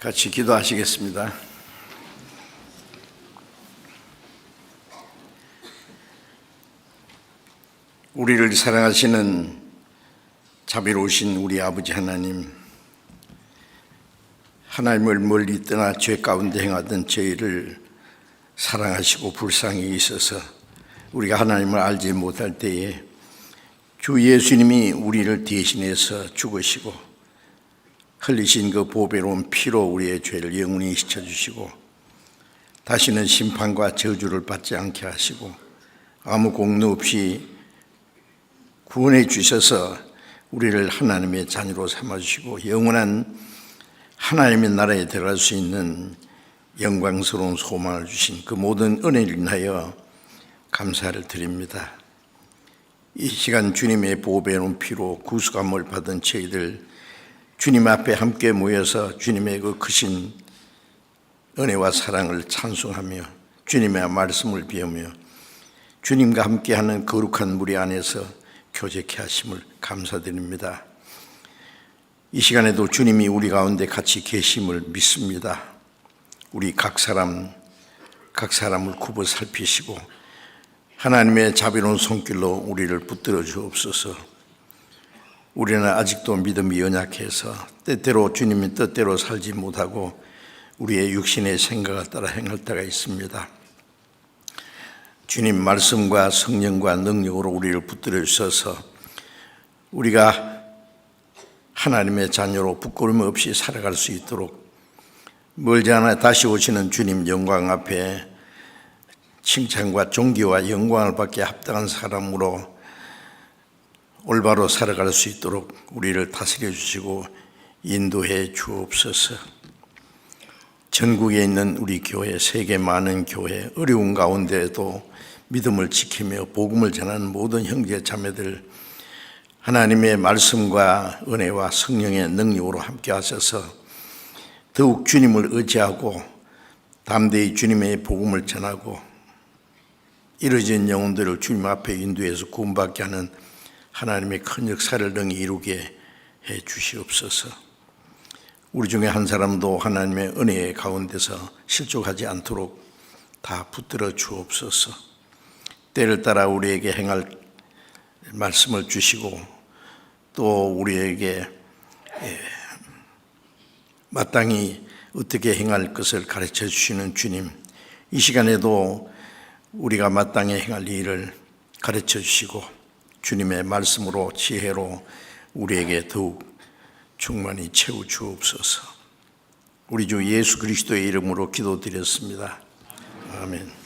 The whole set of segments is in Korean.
같이 기도하시겠습니다. 우리를 사랑하시는 자비로우신 우리 아버지 하나님, 하나님을 멀리 떠나 죄 가운데 행하던 저희를 사랑하시고 불쌍히 있어서 우리가 하나님을 알지 못할 때에 주 예수님이 우리를 대신해서 죽으시고 흘리신 그 보배로운 피로 우리의 죄를 영원히 씻어주시고 다시는 심판과 저주를 받지 않게 하시고 아무 공로 없이 구원해 주셔서 우리를 하나님의 자녀로 삼아주시고 영원한 하나님의 나라에 들어갈 수 있는 영광스러운 소망을 주신 그 모든 은혜를 인하여 감사를 드립니다. 이 시간 주님의 보배로운 피로 구속함을 받은 저희들 주님 앞에 함께 모여서 주님의 그 크신 은혜와 사랑을 찬송하며 주님의 말씀을 비우며 주님과 함께하는 거룩한 무리 안에서 교제케 하심을 감사드립니다. 이 시간에도 주님이 우리 가운데 같이 계심을 믿습니다. 우리 각 사람을 굽어 살피시고 하나님의 자비로운 손길로 우리를 붙들어 주옵소서. 우리는 아직도 믿음이 연약해서 때때로 주님의 뜻대로 살지 못하고 우리의 육신의 생각을 따라 행할 때가 있습니다. 주님 말씀과 성령과 능력으로 우리를 붙들어 주셔서 우리가 하나님의 자녀로 부끄러움 없이 살아갈 수 있도록 멀지 않아 다시 오시는 주님 영광 앞에 칭찬과 존귀와 영광을 받게 합당한 사람으로 올바로 살아갈 수 있도록 우리를 다스려 주시고 인도해 주옵소서. 전국에 있는 우리 교회, 세계 많은 교회, 어려운 가운데에도 믿음을 지키며 복음을 전하는 모든 형제 자매들 하나님의 말씀과 은혜와 성령의 능력으로 함께 하셔서 더욱 주님을 의지하고 담대히 주님의 복음을 전하고 이루어진 영혼들을 주님 앞에 인도해서 구원받게 하는 하나님의 큰 역사를 능히 이루게 해 주시옵소서. 우리 중에 한 사람도 하나님의 은혜 가운데서 실족하지 않도록 다 붙들어 주옵소서. 때를 따라 우리에게 행할 말씀을 주시고 또 우리에게 마땅히 어떻게 행할 것을 가르쳐 주시는 주님, 이 시간에도 우리가 마땅히 행할 일을 가르쳐 주시고 주님의 말씀으로 지혜로 우리에게 더욱 충만히 채워 주옵소서. 우리 주 예수 그리스도의 이름으로 기도드렸습니다. 아멘.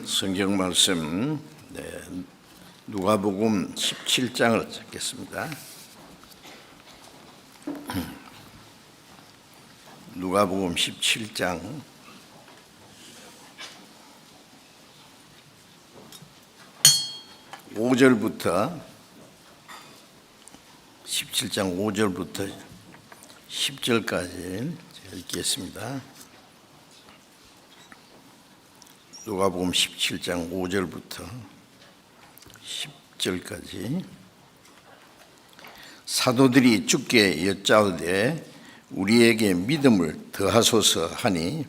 성경 말씀 누가복음 17장을 찾겠습니다. 누가복음 17장 5절부터 17장 5절부터 10절까지 읽겠습니다. 누가복음 17장 5절부터 10절까지. 사도들이 주께 여짜오되 우리에게 믿음을 더하소서 하니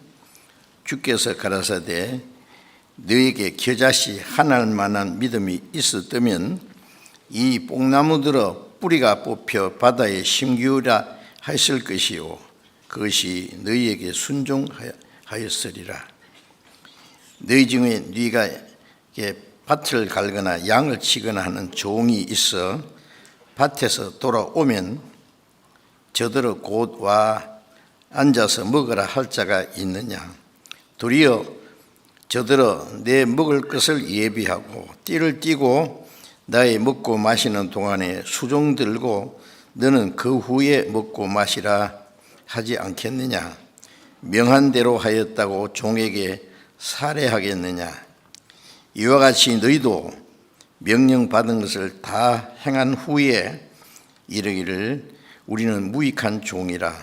주께서 가라사대 너에게 겨자씨 하나할 만한 믿음이 있었다면 이 뽕나무들어 뿌리가 뽑혀 바다에 심기우라 하였을 것이요 그것이 너희에게 순종하였으리라. 너희 중에 네가 밭을 갈거나 양을 치거나 하는 종이 있어 밭에서 돌아오면 저더러 곧 와 앉아서 먹으라 할 자가 있느냐? 도리어 저더러 내 먹을 것을 예비하고 띠를 띠고 나의 먹고 마시는 동안에 수종 들고 너는 그 후에 먹고 마시라 하지 않겠느냐? 명한 대로 하였다고 종에게 살해하겠느냐? 이와 같이 너희도 명령받은 것을 다 행한 후에 이르기를 우리는 무익한 종이라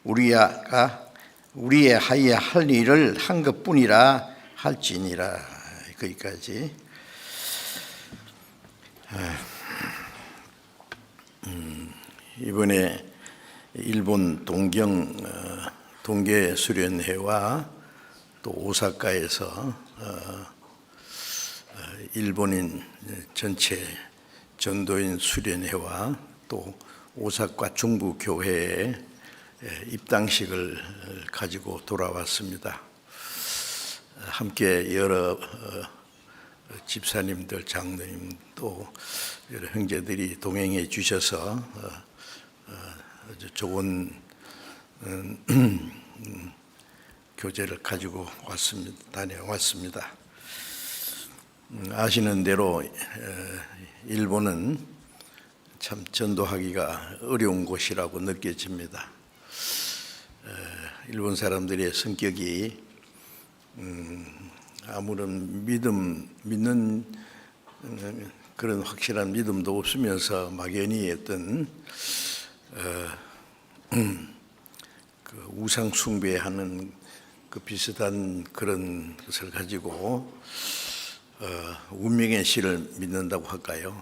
우리의 하여야 할 일을 한 것뿐이라 할지니라. 거기까지. 이번에 일본 동계 수련회와 또 오사카에서 일본인 전체 전도인 수련회와 또 오사카 중부교회의 입당식을 가지고 돌아왔습니다. 함께 여러 집사님들, 장로님 또 여러 형제들이 동행해 주셔서 아주 좋은 교제를 가지고 다녀왔습니다. 아시는 대로 일본은 참 전도하기가 어려운 곳이라고 느껴집니다. 일본 사람들의 성격이 아무런 믿는 그런 확실한 믿음도 없으면서 막연히 어떤 그 우상 숭배하는 그 비슷한 그런 것을 가지고 운명의 실을 믿는다고 할까요?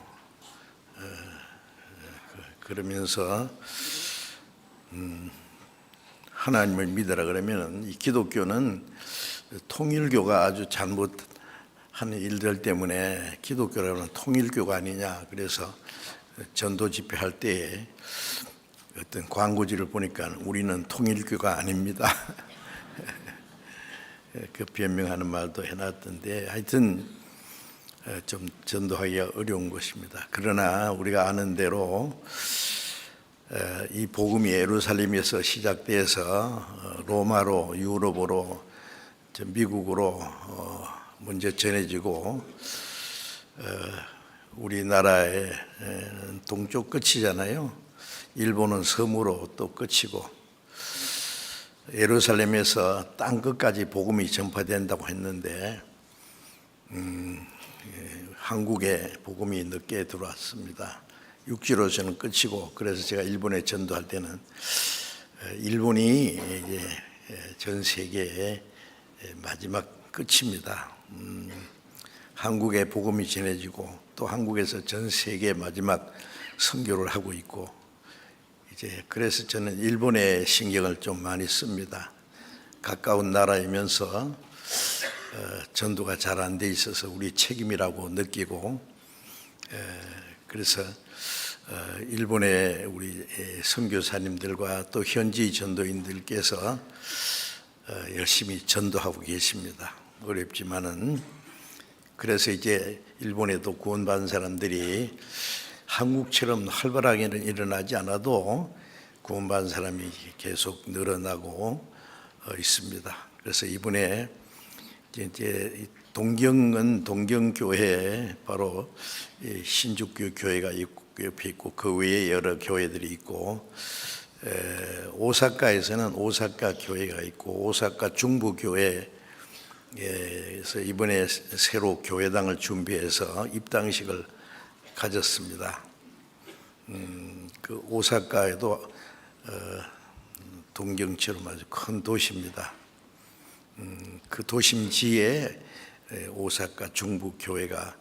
그러면서 하나님을 믿으라 그러면 이 기독교는 통일교가 아주 잘못하는 일들 때문에 기독교라는 통일교가 아니냐. 그래서 전도 집회할 때에 어떤 광고지를 보니까 우리는 통일교가 아닙니다. 그 변명하는 말도 해놨던데 하여튼 좀 전도하기가 어려운 것입니다. 그러나 우리가 아는 대로 이 복음이 예루살렘에서 시작돼서 로마로 유럽으로 미국으로 먼저 전해지고 우리나라의 동쪽 끝이잖아요. 일본은 섬으로 또 끝이고 예루살렘에서 땅 끝까지 복음이 전파된다고 했는데 한국에 복음이 늦게 들어왔습니다. 육지로서는 끝이고 그래서 제가 일본에 전도할 때는 일본이 이제 전 세계의 마지막 끝입니다. 한국에 복음이 전해지고 또 한국에서 전 세계 마지막 선교를 하고 있고 이제 그래서 저는 일본에 신경을 좀 많이 씁니다. 가까운 나라이면서 전도가 잘 안 돼 있어서 우리 책임이라고 느끼고 그래서 일본의 우리 선교사님들과 또 현지 전도인들께서 열심히 전도하고 계십니다. 어렵지만은 그래서 이제 일본에도 구원받은 사람들이 한국처럼 활발하게는 일어나지 않아도 구원받은 사람이 계속 늘어나고 있습니다. 그래서 이번에 이제 동경은 동경교회 바로 신주교 교회가 옆에 있고 그 외에 여러 교회들이 있고, 오사카에서는 오사카 교회가 있고 오사카 중부교회에서 이번에 새로 교회당을 준비해서 입당식을 가졌습니다. 그 오사카에도 동경처럼 아주 큰 도시입니다. 그 도심지에 오사카 중부교회가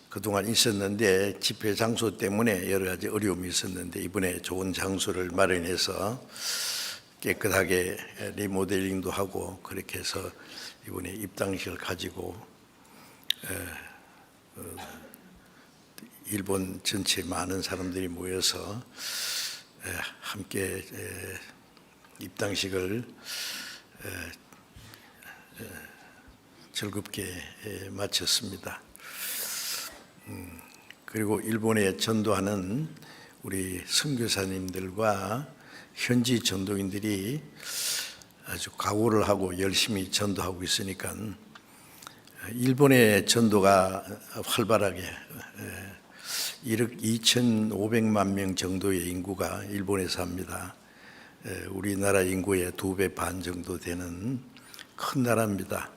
그동안 있었는데 집회 장소 때문에 여러 가지 어려움이 있었는데 이번에 좋은 장소를 마련해서 깨끗하게 리모델링도 하고 그렇게 해서 이번에 입당식을 가지고 일본 전체 많은 사람들이 모여서 함께 입당식을 즐겁게 마쳤습니다. 그리고 일본에 전도하는 우리 선교사님들과 현지 전도인들이 아주 각오를 하고 열심히 전도하고 있으니까 일본의 전도가 활발하게 1억 2,500만 명 정도의 인구가 일본에 삽니다. 우리나라 인구의 2배 반 정도 되는 큰 나라입니다.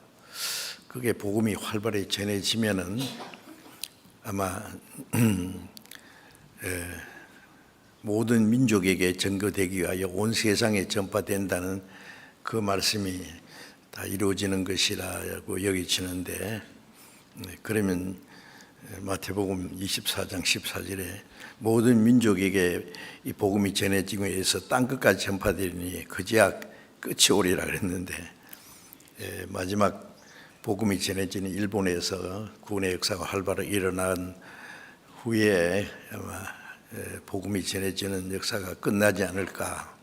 그게 복음이 활발히 전해지면은 아마 모든 민족에게 전거되기 위하여 온 세상에 전파된다는 그 말씀이 다 이루어지는 것이라고 여기지는데, 그러면 마태복음 24장 14절에 모든 민족에게 이 복음이 전해지기 위해서 땅끝까지 전파되리니 그제야 끝이 오리라 그랬는데, 마지막 복음이 전해지는 일본에서 구원의 역사가 활발하게 일어난 후에 아마 복음이 전해지는 역사가 끝나지 않을까.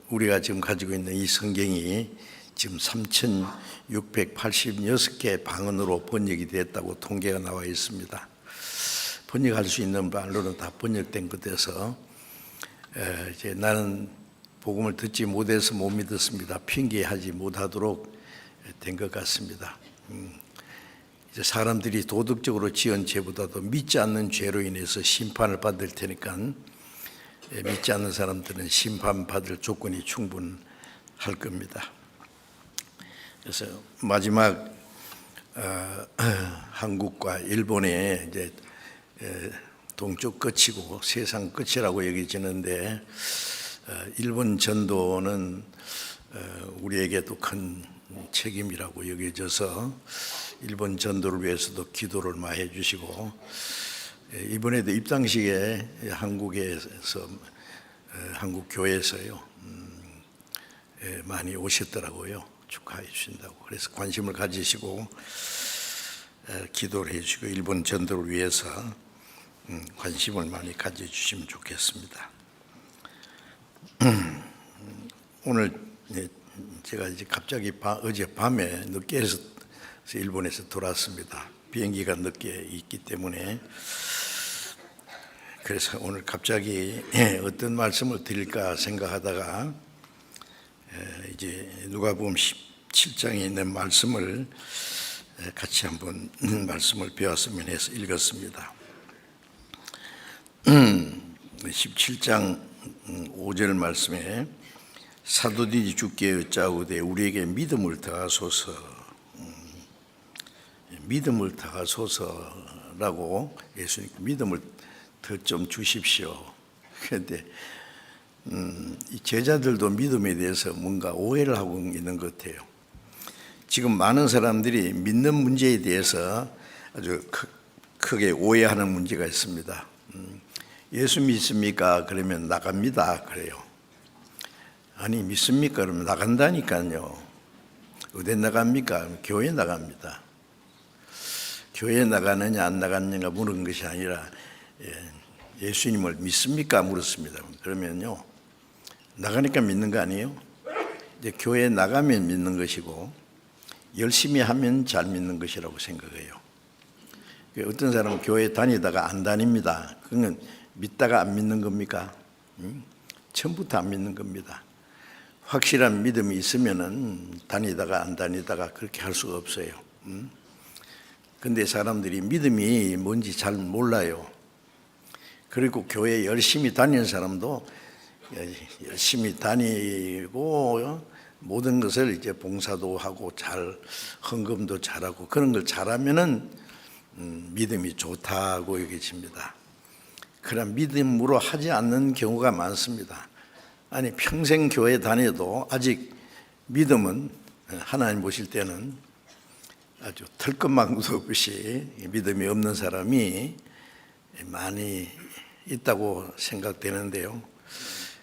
우리가 지금 가지고 있는 이 성경이 지금 3,686개 방언으로 번역이 됐다고 통계가 나와 있습니다. 번역할 수 있는 말로는 다 번역된 것에서 이제 나는 복음을 듣지 못해서 못 믿었습니다. 핑계하지 못하도록 된 것 같습니다. 이제 사람들이 도덕적으로 지은 죄보다도 믿지 않는 죄로 인해서 심판을 받을 테니까 믿지 않는 사람들은 심판받을 조건이 충분할 겁니다. 그래서 마지막 한국과 일본의 이제 동쪽 끝이고 세상 끝이라고 여겨지는데, 일본 전도는 우리에게도 큰 책임이라고 여겨져서 일본 전도를 위해서도 기도를 많이 해주시고, 이번에도 입당식에 한국에서 한국 교회에서요 많이 오셨더라고요. 축하해 주신다고. 그래서 관심을 가지시고 기도를 해주시고 일본 전도를 위해서 관심을 많이 가져주시면 좋겠습니다. 오늘 제가 이제 갑자기 어제 밤에 늦게 해서 일본에서 돌아왔습니다. 비행기가 늦게 있기 때문에. 그래서 오늘 갑자기 어떤 말씀을 드릴까 생각하다가 이제 누가복음 17장에 있는 말씀을 같이 한번 말씀을 배웠으면 해서 읽었습니다. 17장 5절 말씀에 사도들이 주께 여짜오되 우리에게 믿음을 더하소서, 믿음을 더하소서라고 예수님 믿음을 더 좀 주십시오. 그런데 이 제자들도 믿음에 대해서 뭔가 오해를 하고 있는 것 같아요. 지금 많은 사람들이 믿는 문제에 대해서 아주 크게 오해하는 문제가 있습니다. 예수 믿습니까? 그러면 나갑니다. 그래요. 아니 믿습니까? 그러면 나간다니까요. 어디 나갑니까? 교회 나갑니다. 교회 나가느냐 안 나가느냐가 물은 것이 아니라 예수님을 믿습니까? 물었습니다. 그러면요 나가니까 믿는 거 아니에요? 이제 교회 나가면 믿는 것이고 열심히 하면 잘 믿는 것이라고 생각해요. 어떤 사람은 교회 다니다가 안 다닙니다. 그건 믿다가 안 믿는 겁니까? 처음부터 안 믿는 겁니다. 확실한 믿음이 있으면은 다니다가 안 다니다가 그렇게 할 수가 없어요. 근데 사람들이 믿음이 뭔지 잘 몰라요. 그리고 교회 열심히 다니는 사람도 열심히 다니고 모든 것을 이제 봉사도 하고 잘 헌금도 잘하고 그런 걸 잘하면은 믿음이 좋다고 여겨집니다. 그런 믿음으로 하지 않는 경우가 많습니다. 아니 평생 교회 다녀도 아직 믿음은 하나님 보실 때는 아주 털끝망도 없이 믿음이 없는 사람이 많이 있다고 생각되는데요.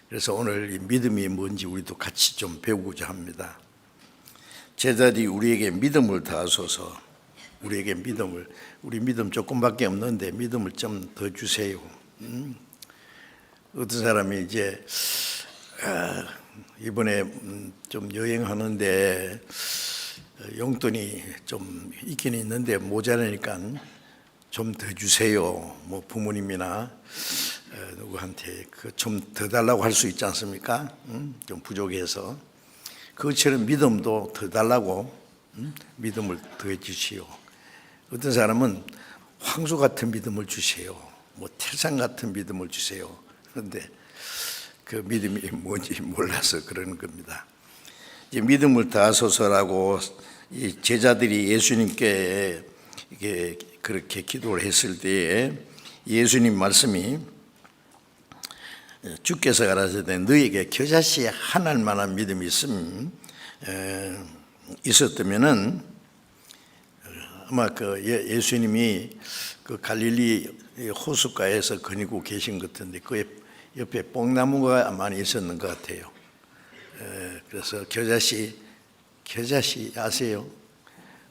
그래서 오늘 이 믿음이 뭔지 우리도 같이 좀 배우고자 합니다. 제자들이 우리에게 믿음을 다하소서. 우리에게 믿음을, 우리 믿음 조금밖에 없는데 믿음을 좀 더 주세요. 어떤 사람이 이제 이번에 좀 여행하는데 용돈이 좀 있긴 있는데 모자라니까 좀 더 주세요. 뭐 부모님이나 누구한테 그 좀 더 달라고 할 수 있지 않습니까? 좀 부족해서 그것처럼 믿음도 더 달라고 믿음을 더해 주시오. 어떤 사람은 황소 같은 믿음을 주세요. 뭐 태산 같은 믿음을 주세요. 그런데 그 믿음이 뭔지 몰라서 그러는 겁니다. 이제 믿음을 다하소서라고 이 제자들이 예수님께 이게 그렇게 기도를 했을 때에 예수님 말씀이 주께서 가라사대 너에게 겨자씨 하나만한 믿음이 있었다면은 아마 그 예수님이 그 갈릴리 호숫가에서 거니고 계신 것 같은데 그 옆에 뽕나무가 많이 있었는 것 같아요. 그래서 겨자씨 아세요?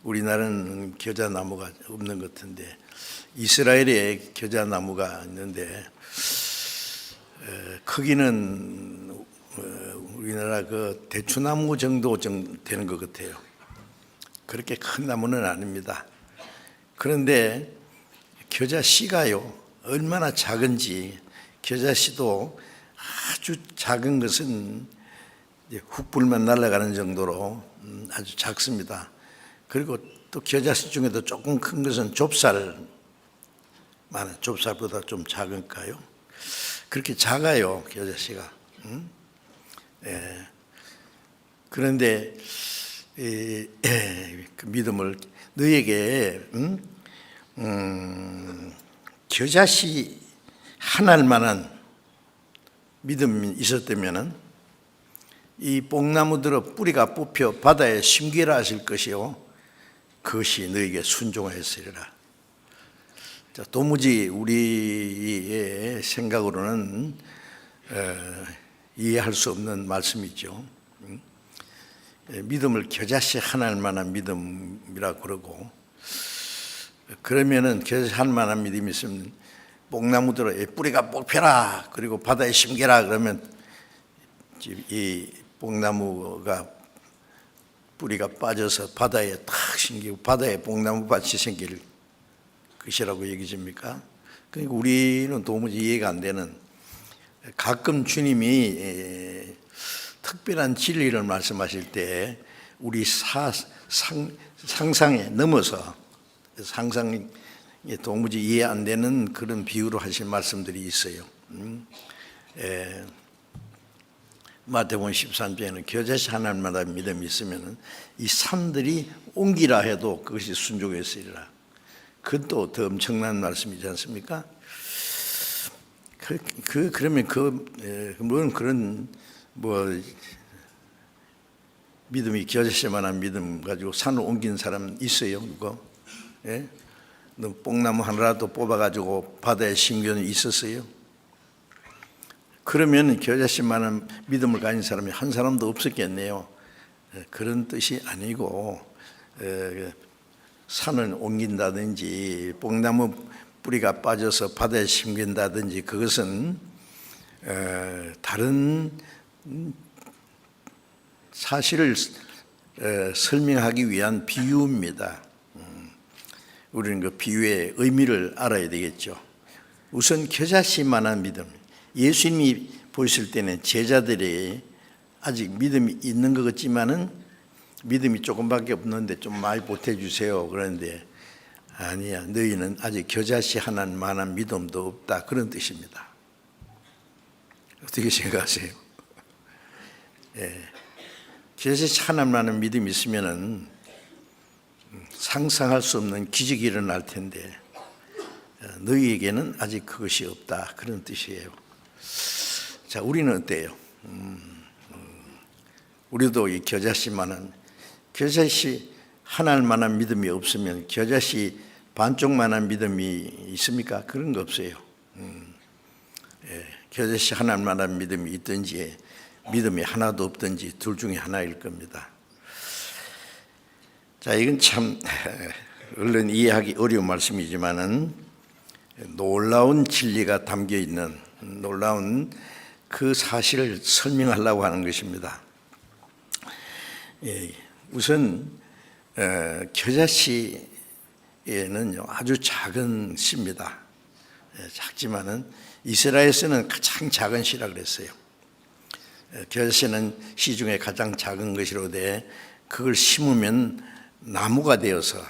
우리나라는 겨자나무가 없는 것 같은데 이스라엘에 겨자나무가 있는데 크기는 우리나라 그 대추나무 정도 되는 것 같아요. 그렇게 큰 나무는 아닙니다. 그런데 겨자씨가요 얼마나 작은지 겨자씨도 아주 작은 것은 훅 불면 날아가는 정도로 아주 작습니다. 그리고 또 겨자씨 중에도 조금 큰 것은 좁쌀보다 좀 작을까요? 그렇게 작아요 겨자씨가. 그런데 그 믿음을 너에게 겨자씨 하나만한 믿음이 있었다면은 이 뽕나무들의 뿌리가 뽑혀 바다에 심기라 하실 것이요 그것이 너에게 순종하였으리라. 도무지 우리의 생각으로는 이해할 수 없는 말씀이죠. 믿음을 겨자씨 하나만한 믿음이라 그러고 그러면은 겨자씨 하나만한 믿음이 있으면 뽕나무들의 뿌리가 뽑혀라 그리고 바다에 심겨라 그러면 이 뽕나무가 뿌리가 빠져서 바다에 탁 심기고 바다에 뽕나무밭이 생길 것이라고 얘기집니까? 그러니까 우리는 도무지 이해가 안 되는 가끔 주님이 특별한 진리를 말씀하실 때 우리 상상에 넘어서 상상에 도무지 이해 안 되는 그런 비유로 하신 말씀들이 있어요. 마태복음 13장에는 겨자씨 하나마다 믿음이 있으면 이 산들이 옮기라 해도 그것이 순종했으리라. 그것도 더 엄청난 말씀이지 않습니까? 그러면 물론 그런 믿음이 겨자씨만한 믿음 가지고 산을 옮긴 사람 있어요? 누가? 예? 너 뽕나무 하나라도 뽑아가지고 바다에 심겨는 있었어요? 그러면 겨자씨만한 믿음을 가진 사람이 한 사람도 없었겠네요. 그런 뜻이 아니고 산을 옮긴다든지 뽕나무 뿌리가 빠져서 바다에 심긴다든지 그것은 다른 사실을 설명하기 위한 비유입니다. 우리는 그 비유의 의미를 알아야 되겠죠. 우선 겨자씨만한 믿음. 예수님이 보실 때는 제자들이 아직 믿음이 있는 것 같지만은 믿음이 조금밖에 없는데 좀 많이 보태주세요. 그런데 아니야, 너희는 아직 겨자씨 하나만한 믿음도 없다, 그런 뜻입니다. 어떻게 생각하세요? 겨자씨 하나만한 믿음이 있으면은 상상할 수 없는 기적이 일어날 텐데 너희에게는 아직 그것이 없다, 그런 뜻이에요. 자, 우리는 어때요? 우리도 이 겨자씨만한, 겨자씨 하나만한 믿음이 없으면 겨자씨 반쪽만한 믿음이 있습니까? 그런 거 없어요. 겨자씨 하나만한 믿음이 있든지 믿음이 하나도 없든지 둘 중에 하나일 겁니다. 자, 이건 참 얼른 이해하기 어려운 말씀이지만은 놀라운 진리가 담겨 있는, 놀라운 그 사실을 설명하려고 하는 것입니다. 우선 겨자씨에는 아주 작은 씨입니다. 작지만은 이스라엘에서는 가장 작은 씨라 그랬어요. 겨자씨는 씨 중에 가장 작은 것이로되 그걸 심으면 나무가 되어서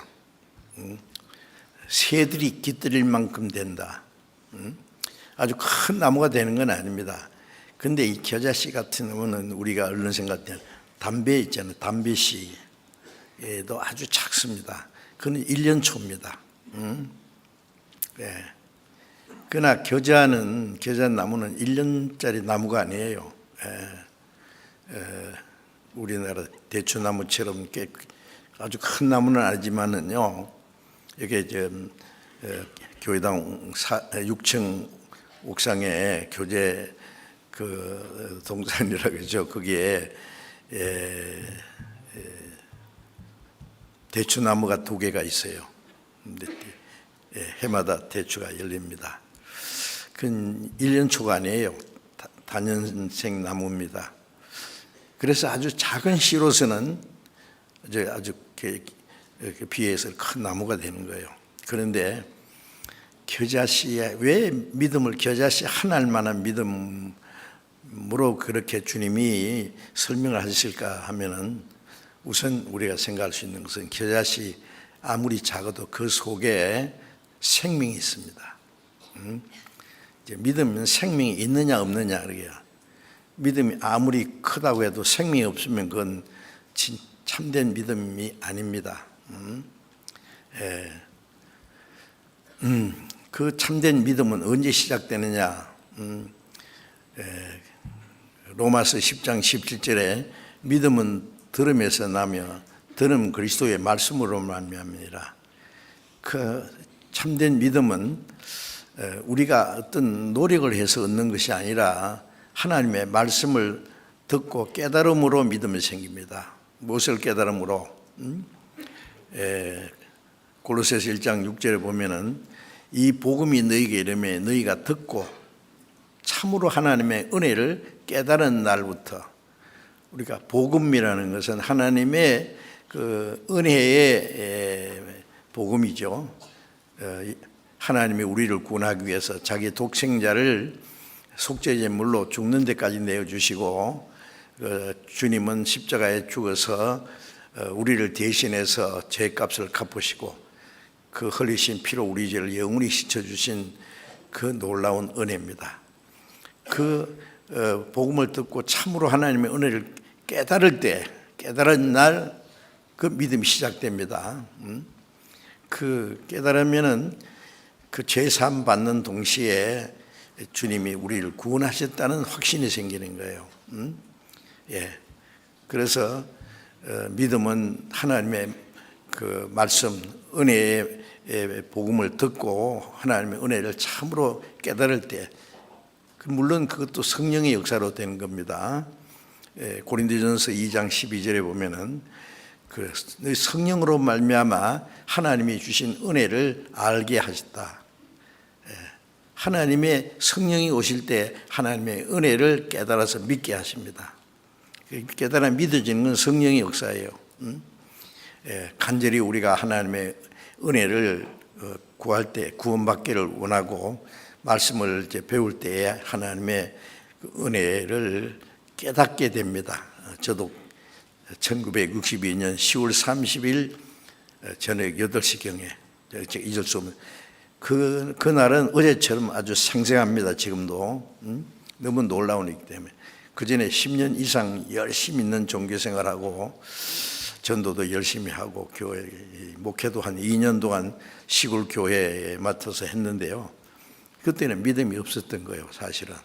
새들이 깃들일 만큼 된다. 아주 큰 나무가 되는 건 아닙니다. 근데 이 겨자씨 같은 경우는 우리가 얼른 생각하는 담배 있잖아요. 담배씨에도 아주 작습니다. 그건 1년초입니다. 그러나 겨자나무는 1년짜리 나무가 아니에요. 우리나라 대추나무처럼 아주 큰 나무는 아니지만은요, 이게 교회당 6층 옥상에 교제 그 동산이라고 그러죠. 거기에 대추나무가 2개가 있어요. 해마다 대추가 열립니다. 그건 1년초가 아니에요. 다년생 나무입니다. 그래서 아주 작은 씨로서는 아주 비해서 큰 나무가 되는 거예요. 그런데 겨자씨에 왜 믿음을 겨자씨 하나만한 믿음으로 그렇게 주님이 설명을 하셨을까 하면은, 우선 우리가 생각할 수 있는 것은 겨자씨 아무리 작아도 그 속에 생명이 있습니다. 이제 믿음은 생명이 있느냐 없느냐 그래요. 믿음이 아무리 크다고 해도 생명이 없으면 그건 참된 믿음이 아닙니다. 그 참된 믿음은 언제 시작되느냐? 로마서 10장 17절에 믿음은 들음에서 나며 들음 그리스도의 말씀으로 말미암으니라. 그 참된 믿음은 우리가 어떤 노력을 해서 얻는 것이 아니라 하나님의 말씀을 듣고 깨달음으로 믿음이 생깁니다. 무엇을 깨달음으로? 골로새서 1장 6절에 보면은 이 복음이 너희에게 이르매 너희가 듣고 참으로 하나님의 은혜를 깨달은 날부터, 우리가 복음이라는 것은 하나님의 그 은혜의 복음이죠. 하나님이 우리를 구원하기 위해서 자기 독생자를 속죄제물로 죽는 데까지 내어주시고, 주님은 십자가에 죽어서 우리를 대신해서 죄값을 갚으시고 그 흘리신 피로 우리 죄를 영원히 씻어주신 그 놀라운 은혜입니다. 그 복음을 듣고 참으로 하나님의 은혜를 깨달은 날 그 믿음이 시작됩니다. 그 깨달으면은 그 죄사함 받는 동시에 주님이 우리를 구원하셨다는 확신이 생기는 거예요. 그래서 믿음은 하나님의 그 말씀, 은혜의 복음을 듣고 하나님의 은혜를 참으로 깨달을 때, 물론 그것도 성령의 역사로 되는 겁니다. 고린도전서 2장 12절에 보면은 그 성령으로 말미암아 하나님이 주신 은혜를 알게 하셨다. 하나님의 성령이 오실 때 하나님의 은혜를 깨달아서 믿게 하십니다. 깨달아 믿어지는 건 성령의 역사예요. 간절히 우리가 하나님의 은혜를 구할 때, 구원받기를 원하고 말씀을 이제 배울 때에 하나님의 은혜를 깨닫게 됩니다. 저도 1962년 10월 30일 저녁 8시경에 잊을 수 없는 그날은 어제처럼 아주 생생합니다. 지금도 너무 놀라운 일이기 때문에 그 전에 10년 이상 열심히 있는 종교생활하고 전도도 열심히 하고 교회 목회도 한 2년 동안 시골 교회에 맡아서 했는데요. 그때는 믿음이 없었던 거예요, 사실은.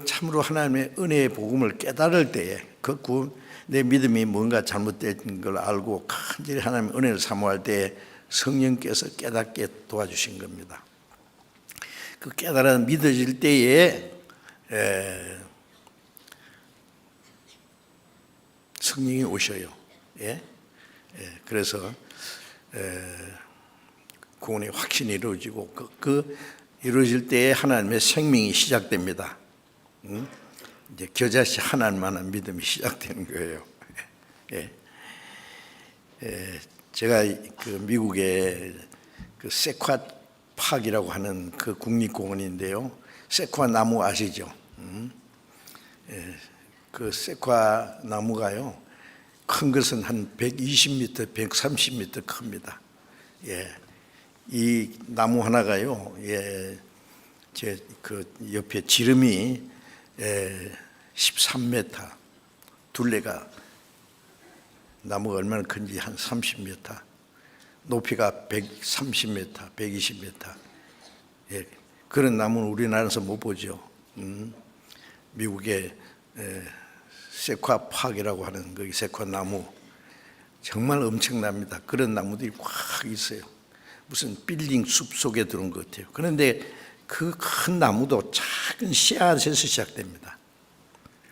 참으로 하나님의 은혜의 복음을 깨달을 때에 내 믿음이 뭔가 잘못된 걸 알고 간절히 하나님의 은혜를 사모할 때에 성령께서 깨닫게 도와주신 겁니다. 그 깨달아 믿어질 때에 성령이 오셔요. 그래서 구원의 확신이 이루어지고 그 이루어질 때에 하나님의 생명이 시작됩니다. 이제 겨자씨 하나만한 믿음이 시작되는 거예요. 제가 그 미국의 그 세콰 파크이라고 하는 그 국립공원인데요. 세콰 나무 아시죠? 그 세콰 나무가요, 큰 것은 한 120m, 130m 큽니다. 이 나무 하나가요, 제 그 옆에 지름이 13m, 둘레가 나무가 얼마나 큰지 한 30m, 높이가 130m, 120m. 그런 나무는 우리나라에서 못 보죠. 미국의 세콰 파크이라고 하는 거기 세콰 나무 정말 엄청납니다. 그런 나무들이 꽉 있어요. 무슨 빌딩 숲 속에 들어온 것 같아요. 그런데 그 큰 나무도 작은 씨앗에서 시작됩니다.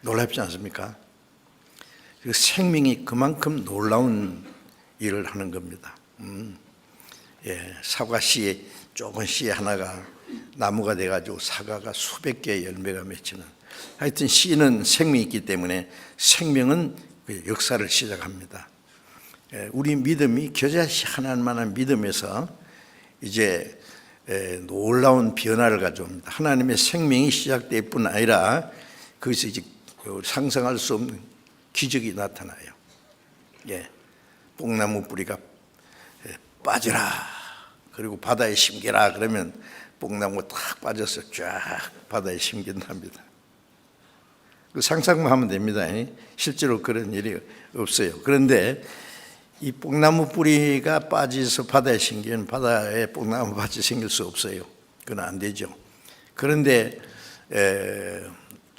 놀랍지 않습니까? 그 생명이 그만큼 놀라운 일을 하는 겁니다. 사과 씨, 조금 씨 하나가 나무가 돼가지고 사과가 수백 개의 열매가 맺히는, 하여튼 씨는 생명이 있기 때문에 생명은 그 역사를 시작합니다. 우리 믿음이 겨자씨 하나만한 믿음에서 이제 놀라운 변화를 가져옵니다. 하나님의 생명이 시작될 뿐 아니라 거기서 이제 상상할 수 없는 기적이 나타나요. 뽕나무 뿌리가 빠져라, 그리고 바다에 심겨라 그러면 뽕나무가 탁 빠져서 쫙 바다에 심긴답니다. 상상만 하면 됩니다. 실제로 그런 일이 없어요. 그런데 이 뽕나무 뿌리가 빠져서 바다에 심기면 바다에 뽕나무 밭이 생길 수 없어요. 그건 안 되죠. 그런데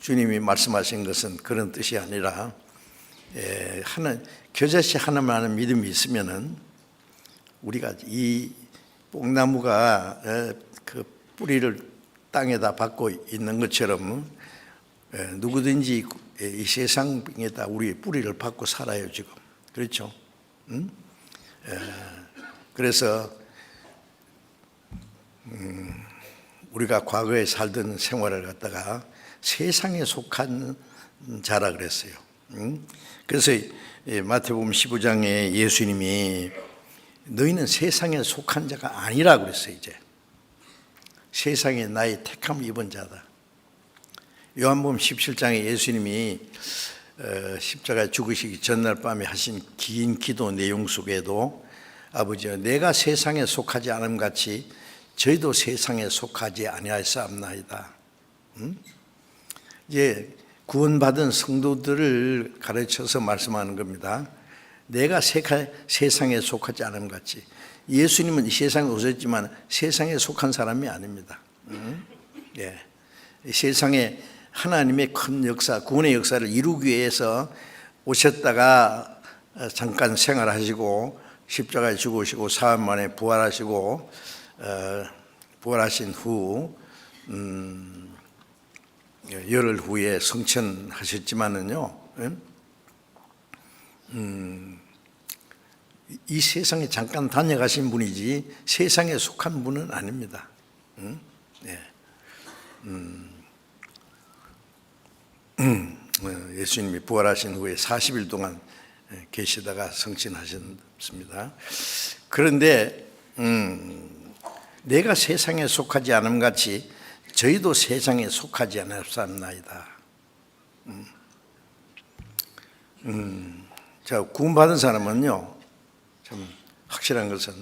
주님이 말씀하신 것은 그런 뜻이 아니라 겨자씨 하나만 하는 믿음이 있으면은 우리가 이 뽕나무가 그 뿌리를 땅에다 박고 있는 것처럼 누구든지 이 세상에다 우리 뿌리를 박고 살아요, 지금. 그렇죠? 그래서 우리가 과거에 살던 생활을 갖다가 세상에 속한 자라 그랬어요. 그래서 마태복음 15장에 예수님이 너희는 세상에 속한 자가 아니라 그랬어요. 이제 세상에 나의 택함 입은 자다. 요한복음 17장에 예수님이 십자가에 죽으시기 전날 밤에 하신 긴 기도 내용 속에도 아버지여 내가 세상에 속하지 않음 같이 저희도 세상에 속하지 아니하였사옵나이다. 이제 구원받은 성도들을 가르쳐서 말씀하는 겁니다. 내가 세상에 속하지 않음 같이. 예수님은 이 세상에 오셨지만 세상에 속한 사람이 아닙니다. 이 세상에 하나님의 큰 역사, 구원의 역사를 이루기 위해서 오셨다가 잠깐 생활하시고 십자가에 죽으시고 사흘 만에 부활하시고 부활하신 후 열흘 후에 성천하셨지만은요, 이 세상에 잠깐 다녀가신 분이지 세상에 속한 분은 아닙니다. 예수님이 부활하신 후에 40일 동안 계시다가 성천하셨습니다. 그런데 내가 세상에 속하지 않음 같이 저희도 세상에 속하지 않았사옵나이다. 자, 구원받은 사람은요, 참 확실한 것은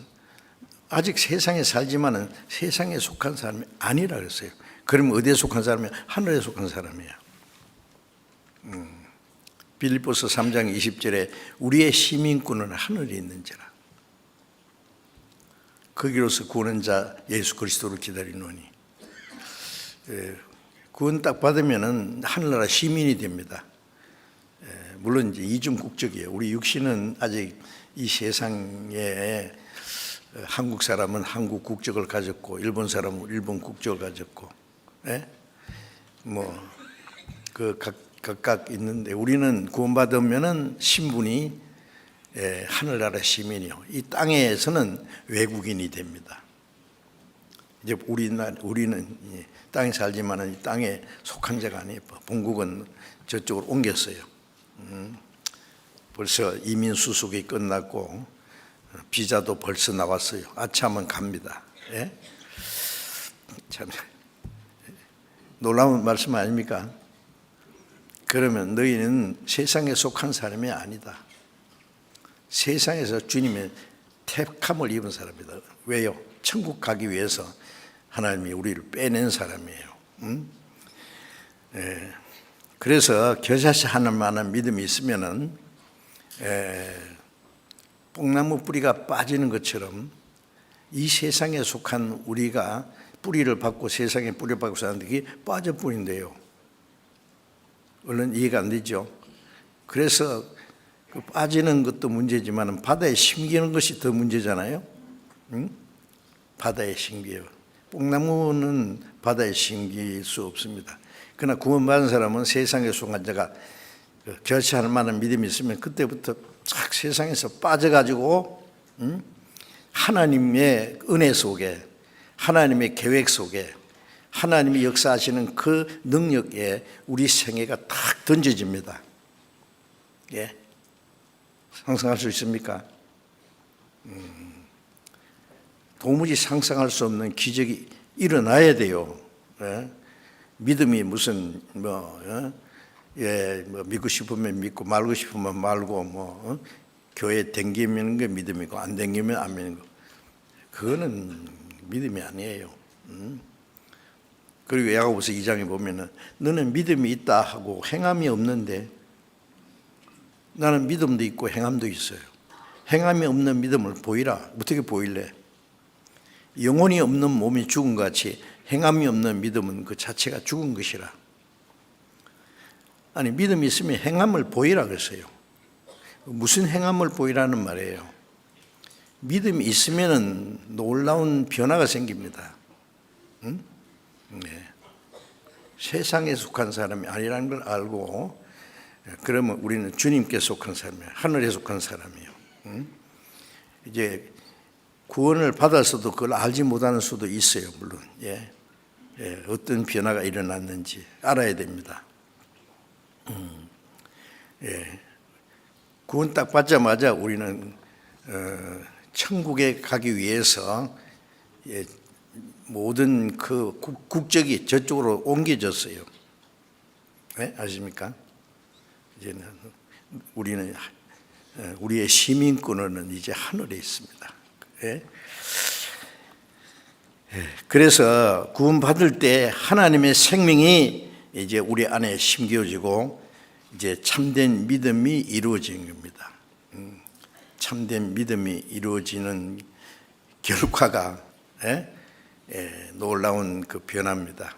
아직 세상에 살지만은 세상에 속한 사람이 아니라 그랬어요. 그러면 어디에 속한 사람이야? 하늘에 속한 사람이야. 빌립보서 3장 20절에 우리의 시민권은 하늘에 있는지라. 거기로서 구원한 자 예수 그리스도를 기다리노니. 구원 딱 받으면은 하늘나라 시민이 됩니다. 물론 이제 이중 국적이에요. 우리 육신은 아직 이 세상에 한국 사람은 한국 국적을 가졌고 일본 사람은 일본 국적을 가졌고, 그 각각 있는데 우리는 구원받으면은 신분이 하늘나라 시민이요. 이 땅에서는 외국인이 됩니다. 이제 우리는 땅에 살지만은 이 땅에 속한 자가 아니에요. 본국은 저쪽으로 옮겼어요. 벌써 이민 수속이 끝났고 비자도 벌써 나왔어요. 아차하면 갑니다. 참 놀라운 말씀 아닙니까? 그러면 너희는 세상에 속한 사람이 아니다. 세상에서 주님의 택함을 입은 사람이다. 왜요? 천국 가기 위해서 하나님이 우리를 빼낸 사람이에요. 그래서 겨자씨 하나만한 믿음이 있으면은 뽕나무 뿌리가 빠지는 것처럼 이 세상에 속한 우리가 뿌리를 받고 세상에 뿌리 받고 사는데 그게 빠져 뿌린대요. 얼른 이해가 안 되죠? 그래서 그 빠지는 것도 문제지만 바다에 심기는 것이 더 문제잖아요. 바다에 심기요. 뽕나무는 바다에 심길 수 없습니다. 그러나 구원받은 사람은 세상에 속한 자가 결시할 만한 믿음이 있으면 그때부터 착 세상에서 빠져가지고 하나님의 은혜 속에, 하나님의 계획 속에, 하나님이 역사하시는 그 능력에 우리 생애가 탁 던져집니다. 상상할 수 있습니까? 도무지 상상할 수 없는 기적이 일어나야 돼요. 믿음이 무슨 믿고 싶으면 믿고 말고 싶으면 말고 교회 댕기면 게 믿음이고 안 댕기면 안 믿는 거, 그거는 믿음이 아니에요. 그리고 야고보서 2장에 보면은 너는 믿음이 있다 하고 행함이 없는데 나는 믿음도 있고 행함도 있어요. 행함이 없는 믿음을 보이라. 어떻게 보일래? 영혼이 없는 몸이 죽은 것 같이 행함이 없는 믿음은 그 자체가 죽은 것이라. 아니, 믿음이 있으면 행함을 보이라 그랬어요. 무슨 행함을 보이라는 말이에요? 믿음이 있으면 놀라운 변화가 생깁니다. 세상에 속한 사람이 아니라는 걸 알고, 그러면 우리는 주님께 속한 사람이에요. 하늘에 속한 사람이에요. 이제 구원을 받았어도 그걸 알지 못하는 수도 있어요. 물론 어떤 변화가 일어났는지 알아야 됩니다. 구원 딱 받자마자 우리는 천국에 가기 위해서 모든 그 국적이 저쪽으로 옮겨졌어요. 아십니까? 이제는 우리는 우리의 시민권은 이제 하늘에 있습니다. 그래서 구원받을 때 하나님의 생명이 이제 우리 안에 심겨지고 이제 참된 믿음이 이루어지는 겁니다. 참된 믿음이 이루어지는 결과가 놀라운 그 변화입니다.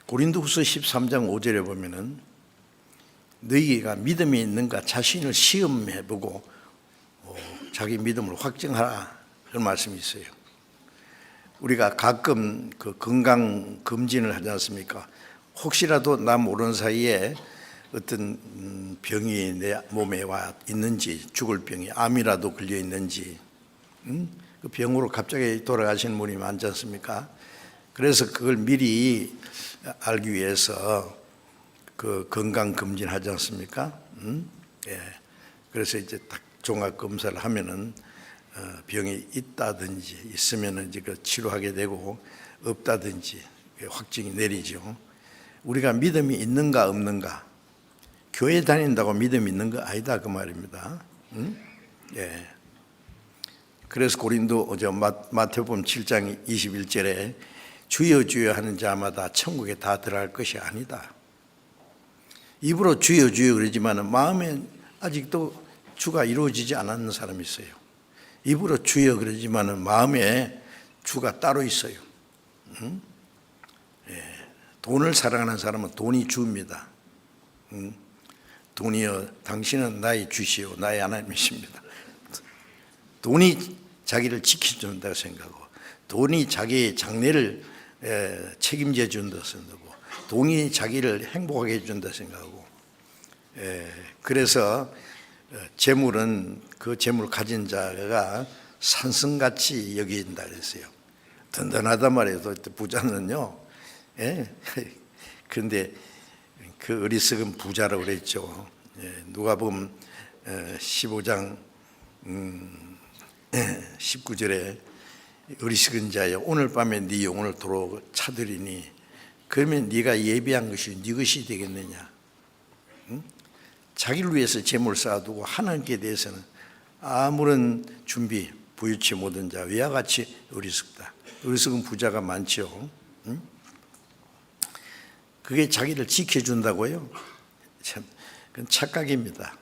고린도후서 13장 5절에 보면은 너희가 믿음이 있는가 자신을 시험해보고 자기 믿음을 확증하라, 그런 말씀이 있어요. 우리가 가끔 그 건강 검진을 하지 않습니까? 혹시라도 나 모르는 사이에 어떤 병이 내 몸에 와 있는지, 죽을 병이 암이라도 걸려 있는지, 그 병으로 갑자기 돌아가시는 분이 많지 않습니까? 그래서 그걸 미리 알기 위해서 그 건강 검진 하지 않습니까? 그래서 이제 딱 종합 검사를 하면은 병이 있다든지 있으면은 이제 그 치료하게 되고, 없다든지 확증이 내리죠. 우리가 믿음이 있는가 없는가, 교회 다닌다고 믿음이 있는 거 아니다 그 말입니다. 응? 예. 그래서 고린도 마태복음 7장 21절에 주여 주여 하는 자마다 천국에 다 들어갈 것이 아니다. 입으로 주여 주여 그러지만 마음에 아직도 주가 이루어지지 않았는 사람이 있어요. 입으로 주여 그러지만 마음에 주가 따로 있어요. 응? 예. 돈을 사랑하는 사람은 돈이 주입니다. 응? 돈이여 당신은 나의 주시오 나의 하나님이십니다. 돈이 자기를 지켜준다고 생각하고, 돈이 자기의 장래를 책임져 준다고 생각하고, 돈이 자기를 행복하게 해준다고 생각하고, 그래서 재물은 그 재물 가진 자가 산성같이 여긴다 그랬어요. 든든하단 말이에요. 부자는요. 그런데 그 어리석은 부자라고 그랬죠. 누가복음 15장 19절에 어리석은 자여 오늘 밤에 네 영혼을 도로 찾으리니 그러면 네가 예비한 것이 네 것이 되겠느냐. 응? 자기를 위해서 재물 쌓아두고 하나님께 대해서는 아무런 준비 부유치 못한 자 위와 같이 어리석다. 어리석은 부자가 많죠. 응? 그게 자기를 지켜준다고요? 참, 그건 착각입니다.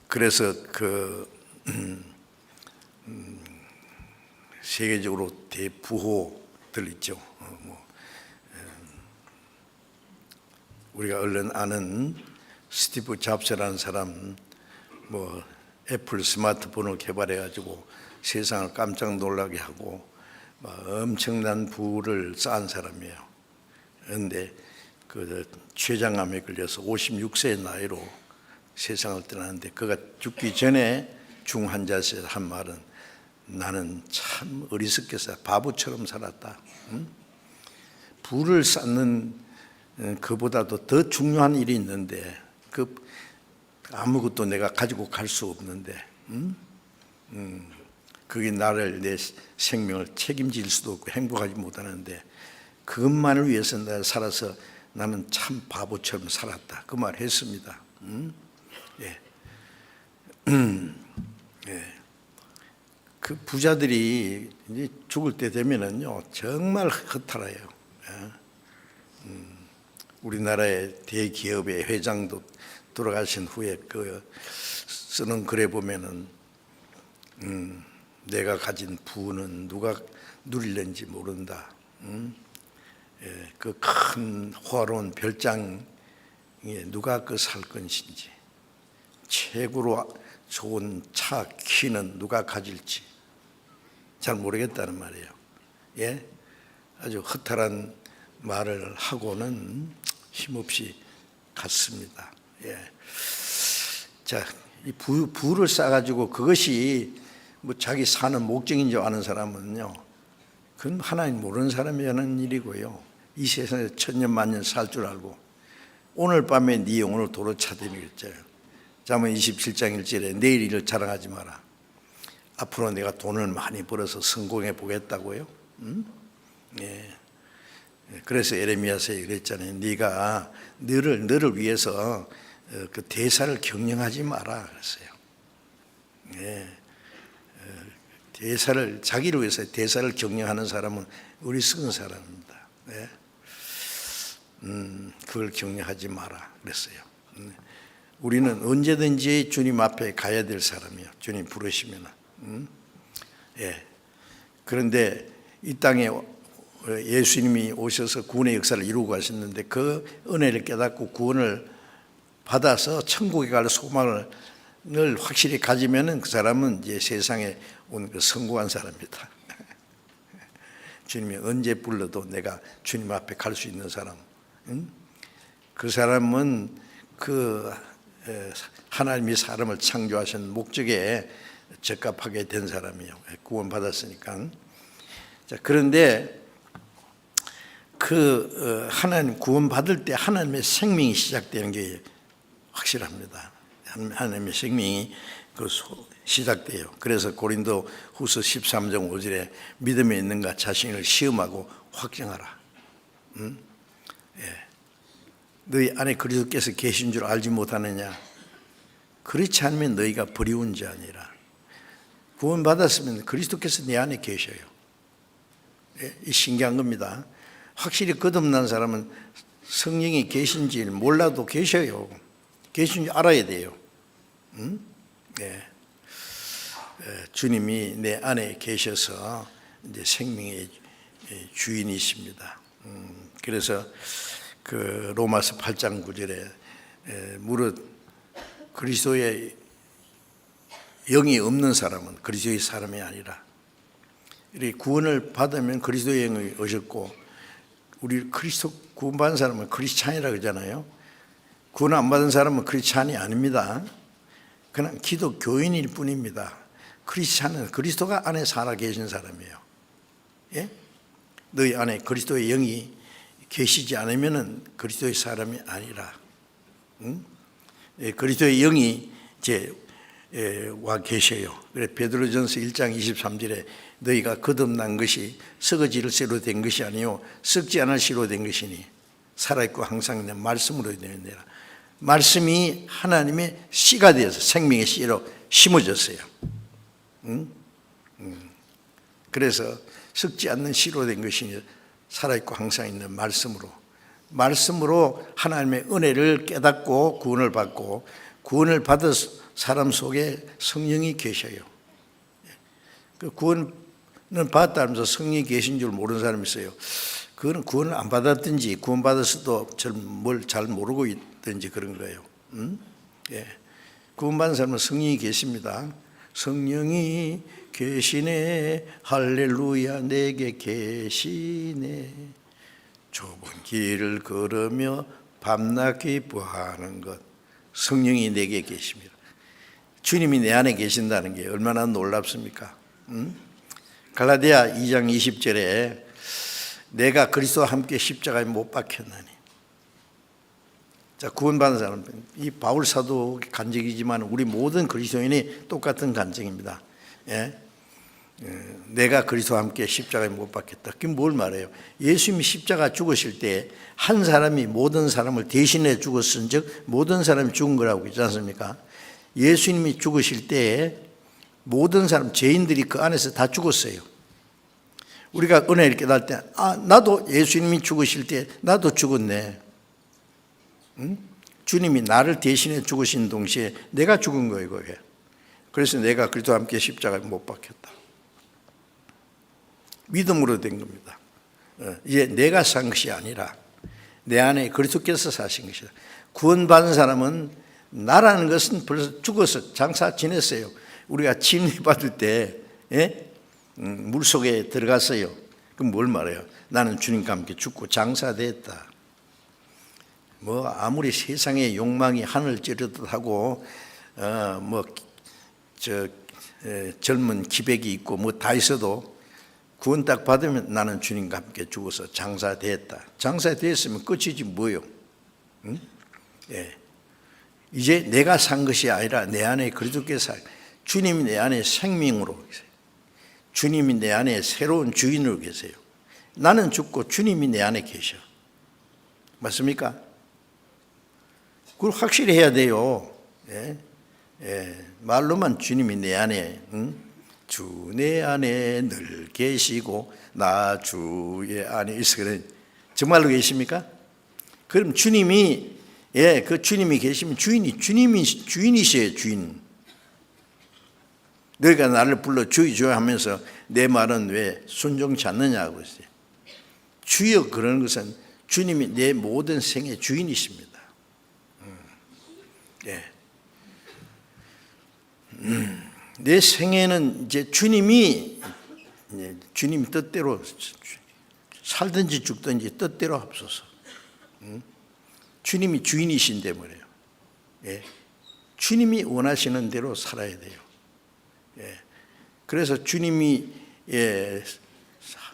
그래서 세계적으로 대부호들 있죠. 우리가 얼른 아는 스티브 잡스라는 사람, 애플 스마트폰을 개발해가지고 세상을 깜짝 놀라게 하고 엄청난 부를 쌓은 사람이에요. 그런데 그 췌장암에 걸려서 56세의 나이로 세상을 떠나는데 그가 죽기 전에 중환자실에서 한 말은 나는 참 어리석게 바보처럼 살았다. 응? 부를 쌓는 그보다도 더 중요한 일이 있는데 아무것도 내가 가지고 갈 수 없는데 그게 나를 내 생명을 책임질 수도 없고 행복하지 못하는데 그것만을 위해서 내가 살아서 나는 참 바보처럼 살았다. 그 말 했습니다. 예. 예. 그 부자들이 이제 죽을 때 되면은요 정말 허탈해요. 예. 우리나라의 대기업의 회장도 돌아가신 후에 쓰는 글에 보면은 내가 가진 부는 누가 누릴는지 모른다. 예. 그 큰 호화로운 별장에 누가 살 것인지, 최고로 좋은 차 키는 누가 가질지 잘 모르겠다는 말이에요. 예, 아주 허탈한 말을 하고는 힘없이 갔습니다. 예, 자, 이 부를 쌓아가지고 그것이 자기 사는 목적인 줄 아는 사람은요, 그건 하나님 모르는 사람이 하는 일이고요. 이 세상에 천년 만년 살 줄 알고 오늘 밤에 네 영혼을 도로 찾으니 그랬잖아요. 잠언 27장 1절에 내일 일을 자랑하지 마라. 앞으로 내가 돈을 많이 벌어서 성공해 보겠다고요. 예. 그래서 에레미야서에 그랬잖아요. 네가 너를 위해서 그 대사를 경영하지 마라 그랬어요. 예. 대사를 자기를 위해서 대사를 경영하는 사람은 어리석은 사람입니다. 예. 그걸 경영하지 마라 그랬어요. 우리는 언제든지 주님 앞에 가야 될 사람이에요. 주님 부르시면. 예. 그런데 이 땅에 예수님이 오셔서 구원의 역사를 이루고 가셨는데 그 은혜를 깨닫고 구원을 받아서 천국에 갈 소망을 확실히 가지면은 그 사람은 이제 세상에 온 성공한 사람입니다. 주님이 언제 불러도 내가 주님 앞에 갈 수 있는 사람. 그 사람은 하나님이 사람을 창조하신 목적에 적합하게 된 사람이에요. 구원 받았으니까. 자, 그런데 하나님 구원 받을 때 하나님의 생명이 시작되는 게 확실합니다. 하나님의 생명이 시작돼요. 그래서 고린도 후서 13장 5절에 믿음에 있는가 자신을 시험하고 확정하라. 너희 안에 그리스도께서 계신 줄 알지 못하느냐? 그렇지 않으면 너희가 버리운 자 아니라. 구원받았으면 그리스도께서 내 안에 계셔요. 이 신기한 겁니다. 확실히 거듭난 사람은 성령이 계신지 몰라도 계셔요. 계신 줄 알아야 돼요. 주님이 내 안에 계셔서 이제 생명의 주인이십니다. 그래서 그 로마서 8장 9절에 무릇 그리스도의 영이 없는 사람은 그리스도의 사람이 아니라, 이렇게 구원을 받으면 그리스도의 영이 오셨고, 우리 그리스도 구원받은 사람은 크리스찬이라고 그러잖아요. 구원 안 받은 사람은 크리스찬이 아닙니다. 그냥 기독교인일 뿐입니다. 크리스찬은 그리스도가 안에 살아 계신 사람이에요. 예? 너희 안에 그리스도의 영이 계시지 않으면 그리스도의 사람이 아니라. 그리스도의 영이 이제 와 계셔요. 그래 베드로전서 1장 23절에 너희가 거듭난 것이 썩어질 씨로 된 것이 아니요 썩지 않을 씨로 된 것이니 살아있고 항상 있는 말씀으로 되느니라. 말씀이 하나님의 씨가 되어서 생명의 씨로 심어졌어요. 그래서 썩지 않는 씨로 된 것이니 살아있고 항상 있는 말씀으로 하나님의 은혜를 깨닫고 구원을 받고, 구원을 받은 사람 속에 성령이 계셔요. 그 구원을 받았다면서 성령이 계신 줄 모르는 사람이 있어요. 그거는 구원을 안 받았든지 구원 받았어도 뭘 잘 모르고 있든지 그런 거예요. 구원 받은 사람은 성령이 계십니다. 성령이 계시네, 할렐루야, 내게 계시네. 좁은 길을 걸으며 밤낮 기뻐하는 것, 성령이 내게 계십니다. 주님이 내 안에 계신다는 게 얼마나 놀랍습니까? 갈라디아 2장 20절에 내가 그리스도와 함께 십자가에 못 박혔나니. 자, 구원받은 사람, 이 바울 사도 간증이지만 우리 모든 그리스도인이 똑같은 간증입니다. 내가 그리스도와 함께 십자가에 못 박혔다. 그게 뭘 말해요? 예수님이 십자가 죽으실 때 한 사람이 모든 사람을 대신해 죽었은 즉 모든 사람이 죽은 거라고 있지 않습니까? 예수님이 죽으실 때 모든 사람, 죄인들이 그 안에서 다 죽었어요. 우리가 은혜를 깨달을 때, 나도 예수님이 죽으실 때 나도 죽었네. 주님이 나를 대신해 죽으신 동시에 내가 죽은 거예요, 그게. 그래서 내가 그리스도와 함께 십자가에 못 박혔다. 믿음으로 된 겁니다. 이제 내가 산 것이 아니라 내 안에 그리스도께서 사신 것이다. 구원받은 사람은 나라는 것은 벌써 죽어서 장사 지냈어요. 우리가 침입받을 때 물속에 들어갔어요. 그럼 뭘 말해요? 나는 주님과 함께 죽고 장사됐다. 뭐 아무리 세상의 욕망이 하늘 찌르듯 하고 젊은 기백이 있고 뭐 다 있어도 구원 딱 받으면 나는 주님과 함께 죽어서 장사됐다. 장사됐으면 끝이지 뭐요? 이제 내가 산 것이 아니라 내 안에 그리스도께서 주님이 내 안에 생명으로 계세요. 주님이 내 안에 새로운 주인으로 계세요. 나는 죽고 주님이 내 안에 계셔. 맞습니까? 그걸 확실히 해야 돼요. 말로만 주님이 내 안에, 주 내 안에 늘 계시고 나 주의 안에 있어. 그래. 정말로 계십니까? 그럼 주님이, 그 주님이 계시면 주님이 주인이셔요, 주인. 너희가 나를 불러 주여 하면서 내 말은 왜 순종치 않느냐고 했어요. 주여, 그러는 것은 주님이 내 모든 생의 주인이십니다. 내 생애는 이제 주님이 뜻대로 살든지 죽든지 뜻대로 합소서. 주님이 주인이신데 말이에요. 주님이 원하시는 대로 살아야 돼요. 그래서 주님이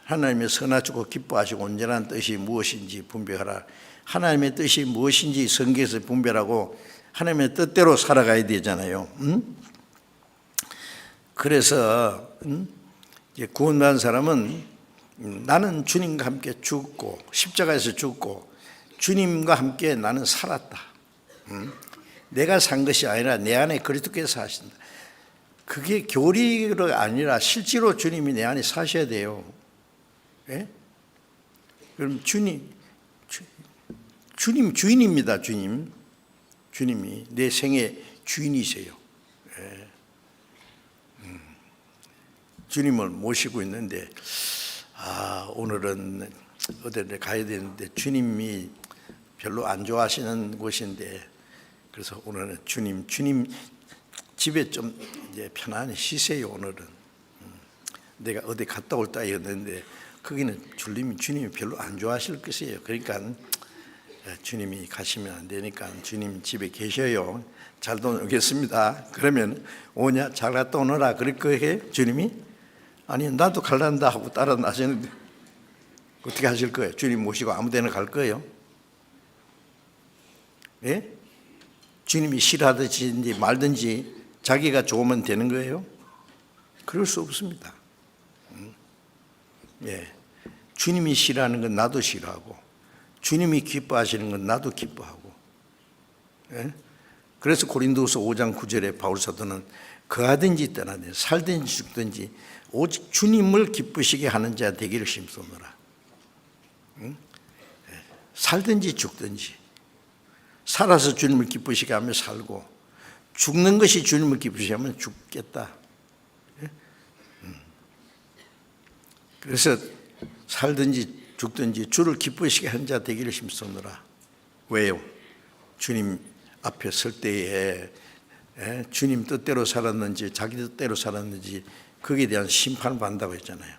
하나님의 선하시고 기뻐하시고 온전한 뜻이 무엇인지 분별하라. 하나님의 뜻이 무엇인지 성경에서 분별하고 하나님의 뜻대로 살아가야 되잖아요. 그래서 이제 구원받은 사람은 나는 주님과 함께 죽고 십자가에서 죽고 주님과 함께 나는 살았다. 내가 산 것이 아니라 내 안에 그리스도께서 사신다. 그게 교리가 아니라 실제로 주님이 내 안에 사셔야 돼요. 예? 그럼 주님 주인입니다. 주님이 내 생의 주인이세요. 예. 주님을 모시고 있는데 오늘은 어디를 가야 되는데 주님이 별로 안 좋아하시는 곳인데, 그래서 오늘은 주님 집에 좀 이제 편안히 쉬세요. 오늘은 내가 어디 갔다 올 따위였는데 거기는 주님이 별로 안 좋아하실 것이에요. 그러니까 주님이 가시면 안 되니까 주님 집에 계셔요. 잘 다녀오겠습니다. 그러면 오냐, 잘 갔다 오너라 그럴 거예요. 주님이 아니 나도 갈란다 하고 따라 나서는데 어떻게 하실 거예요? 주님 모시고 아무 데나 갈 거예요? 예? 주님이 싫어하든지 말든지 자기가 좋으면 되는 거예요? 그럴 수 없습니다. 예. 주님이 싫어하는 건 나도 싫어하고 주님이 기뻐하시는 건 나도 기뻐하고. 예? 그래서 고린도후서 5장 9절에 바울 사도는 거하든지 떠나든지 살든지 죽든지 오직 주님을 기쁘시게 하는 자 되기를 힘쓰노라. 살든지 죽든지 살아서 주님을 기쁘시게 하며 살고 죽는 것이 주님을 기쁘시게 하면 죽겠다. 그래서 살든지 죽든지 주를 기쁘시게 한 자 되기를 힘쓰노라. 왜요? 주님 앞에 설 때에 주님 뜻대로 살았는지 자기 뜻대로 살았는지 거기에 대한 심판을 받는다고 했잖아요.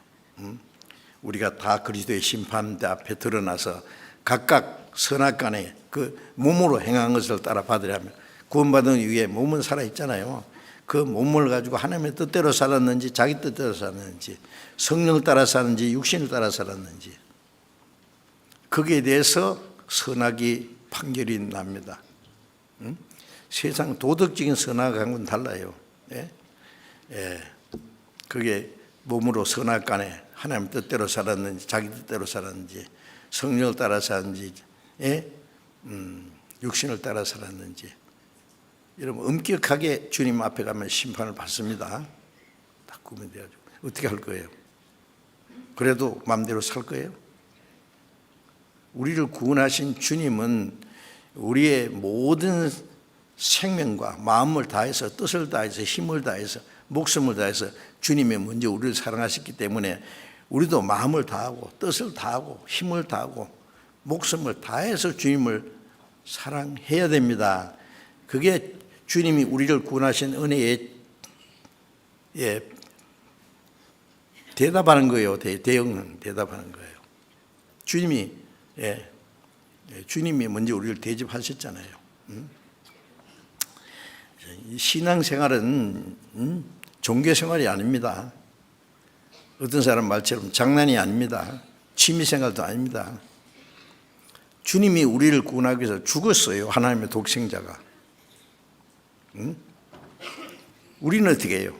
우리가 다 그리스도의 심판대 앞에 드러나서 각각 선악간에 그 몸으로 행한 것을 따라 받으려면 구원받은 이후에 몸은 살아있잖아요. 그 몸을 가지고 하나님의 뜻대로 살았는지 자기 뜻대로 살았는지 성령을 따라 살았는지 육신을 따라 살았는지 거기에 대해서 선악이 판결이 납니다. 세상 도덕적인 선악한 건 달라요. 예? 예. 그게 몸으로 선악간에 하나님 뜻대로 살았는지 자기 뜻대로 살았는지 성령을 따라 살았는지 육신을 따라 살았는지, 여러분 엄격하게 주님 앞에 가면 심판을 받습니다. 다 구분돼가지고 어떻게 할 거예요? 그래도 마음대로 살 거예요? 우리를 구원하신 주님은 우리의 모든 생명과 마음을 다해서 뜻을 다해서 힘을 다해서 목숨을 다해서 주님이 먼저 우리를 사랑하셨기 때문에 우리도 마음을 다하고 뜻을 다하고 힘을 다하고 목숨을 다해서 주님을 사랑해야 됩니다. 그게 주님이 우리를 구원하신 은혜에 대답하는 거예요. 대응은 대답하는 거예요. 주님이 먼저 우리를 대접하셨잖아요. 신앙생활은 종교생활이 아닙니다. 어떤 사람 말처럼 장난이 아닙니다. 취미생활도 아닙니다. 주님이 우리를 구원하기 위해서 죽었어요. 하나님의 독생자가. 우리는 어떻게 해요?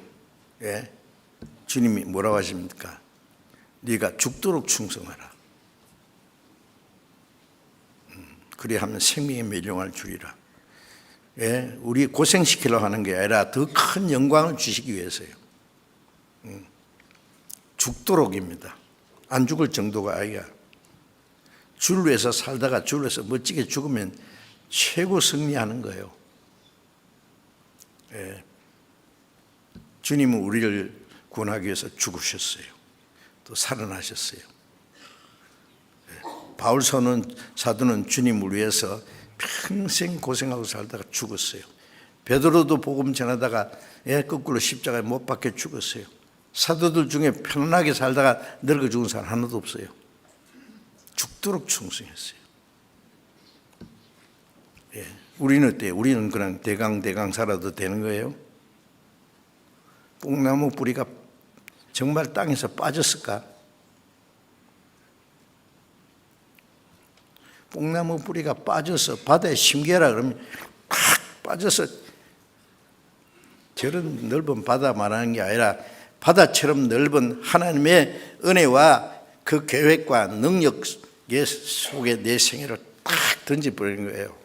예? 주님이 뭐라고 하십니까? 네가 죽도록 충성하라. 그리하면 생명의 멸종을 주리라. 예? 우리 고생시키려고 하는 게 아니라 더 큰 영광을 주시기 위해서요. 죽도록입니다. 안 죽을 정도가 아니라 주를 위해서 살다가 주를 위해서 멋지게 죽으면 최고 승리하는 거예요. 예. 주님은 우리를 구원하기 위해서 죽으셨어요. 또 살아나셨어요. 예. 바울 사도는 주님을 위해서 평생 고생하고 살다가 죽었어요. 베드로도 복음 전하다가 거꾸로 십자가에 못 박혀 죽었어요. 사도들 중에 편안하게 살다가 늙어 죽은 사람 하나도 없어요. 죽도록 충성했어요. 예. 우리는 어때요? 우리는 그냥 대강 살아도 되는 거예요? 뽕나무 뿌리가 정말 땅에서 빠졌을까? 뽕나무 뿌리가 빠져서 바다에 심겨라 그러면 팍 빠져서 저런 넓은 바다 말하는 게 아니라 바다처럼 넓은 하나님의 은혜와 그 계획과 능력 속에 내 생애를 딱 던져버리는 거예요.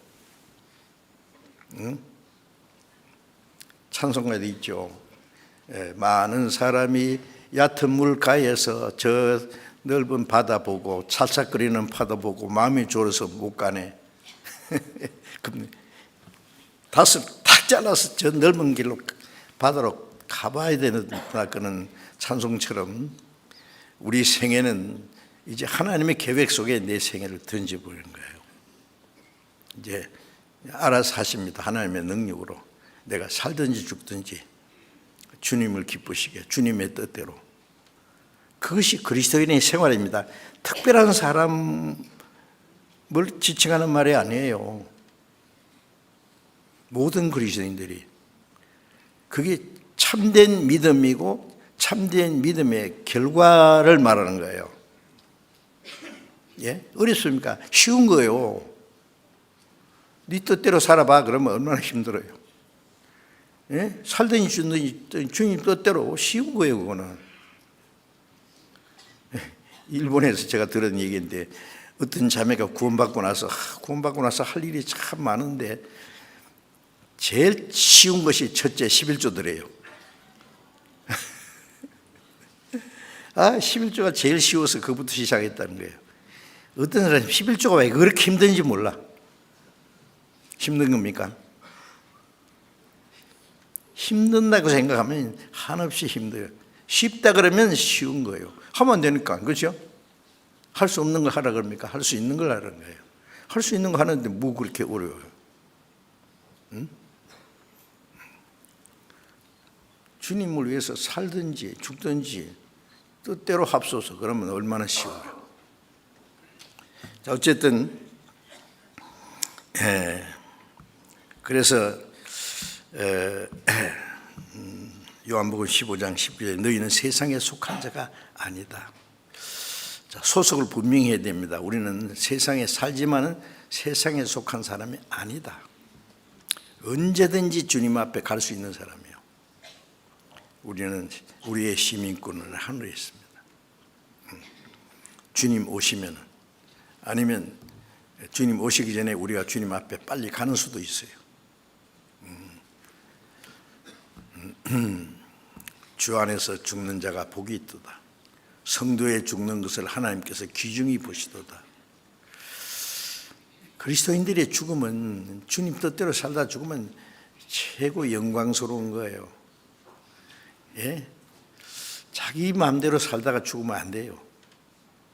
응? 찬송가도 있죠. 많은 사람이 얕은 물가에서 저 넓은 바다 보고 찰싹거리는 파도 보고 마음이 졸아서 못 가네. 닷을 탁 잘라서 저 넓은 길로 바다로 가봐야 되는구나. 그는 찬송처럼 우리 생애는 이제 하나님의 계획 속에 내 생애를 던져버리는 거예요. 이제 알아서 하십니다. 하나님의 능력으로 내가 살든지 죽든지 주님을 기쁘시게, 주님의 뜻대로. 그것이 그리스도인의 생활입니다. 특별한 사람을 지칭하는 말이 아니에요. 모든 그리스도인들이. 그게 참된 믿음이고 참된 믿음의 결과를 말하는 거예요. 예? 어렵습니까? 쉬운 거예요. 네 뜻대로 살아봐. 그러면 얼마나 힘들어요. 예? 살든지 죽든지 주님 뜻대로 쉬운 거예요. 그거는. 일본에서 제가 들은 얘기인데 어떤 자매가 구원받고 나서 할 일이 참 많은데 제일 쉬운 것이 첫째 11조더래요. 11조가 제일 쉬워서 그것부터 시작했다는 거예요. 어떤 사람이 11조가 왜 그렇게 힘든지 몰라. 힘든 겁니까? 힘든다고 생각하면 한없이 힘들어요. 쉽다 그러면 쉬운 거예요. 하면 안 되니까. 그렇죠? 할 수 없는 걸 하라 그럽니까? 할 수 있는 걸 하라는 거예요. 할 수 있는 거 하는데 뭐 그렇게 어려워요? 응? 주님을 위해서 살든지 죽든지 뜻대로 합소서. 그러면 얼마나 쉬워요. 자, 어쨌든 그래서 요한복음 15장 19절에 너희는 세상에 속한 자가 아니다. 자, 소속을 분명히 해야 됩니다. 우리는 세상에 살지만은 세상에 속한 사람이 아니다. 언제든지 주님 앞에 갈 수 있는 사람이에요. 우리는 우리의 시민권은 하늘에 있습니다. 주님 오시면, 아니면 주님 오시기 전에 우리가 주님 앞에 빨리 가는 수도 있어요. 주 안에서 죽는 자가 복이 있도다. 성도의 죽는 것을 하나님께서 귀중히 보시도다. 그리스도인들의 죽음은, 주님 뜻대로 살다 죽으면 최고 영광스러운 거예요. 예? 자기 마음대로 살다가 죽으면 안 돼요.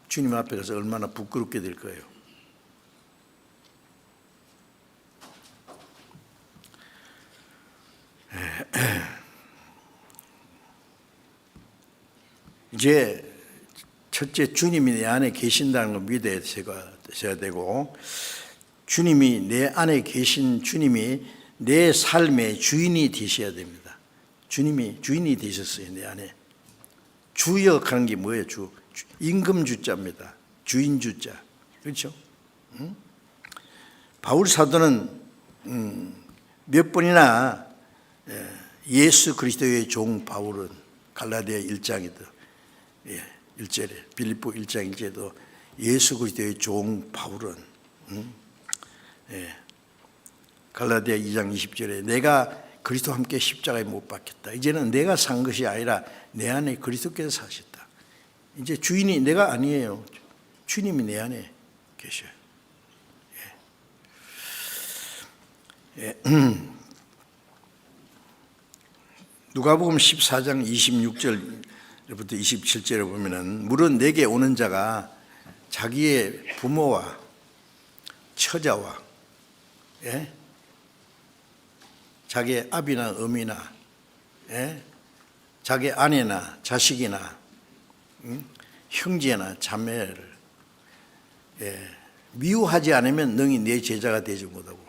주님 앞에 가서 얼마나 부끄럽게 될 거예요. 이제 첫째, 주님이 내 안에 계신다는 걸 믿어야 되고, 주님이 내 안에 계신 주님이 내 삶의 주인이 되셔야 됩니다. 주님이 주인이 되셨어요. 내 안에. 주역하는 게 뭐예요? 임금 주자입니다. 주인 주자. 그렇죠? 바울 사도는 몇 번이나 예수 그리스도의 종 바울은 갈라디아 1장에도 1절에 빌립보 1장에도 예수 그리스도의 종 바울은 갈라디아 2장 20절에 내가 그리스도와 함께 십자가에 못 박혔다. 이제는 내가 산 것이 아니라 내 안에 그리스도께서 사셨다. 이제 주인이 내가 아니에요. 주님이 내 안에 계셔요. 누가복음 14장 26절부터 27절에 보면은 물은 내게 오는 자가 자기의 부모와 처자와 자기의 아비나 어미나 자기 아내나 자식이나 형제나 자매를 미워하지 않으면 능히 내 제자가 되지 못하고,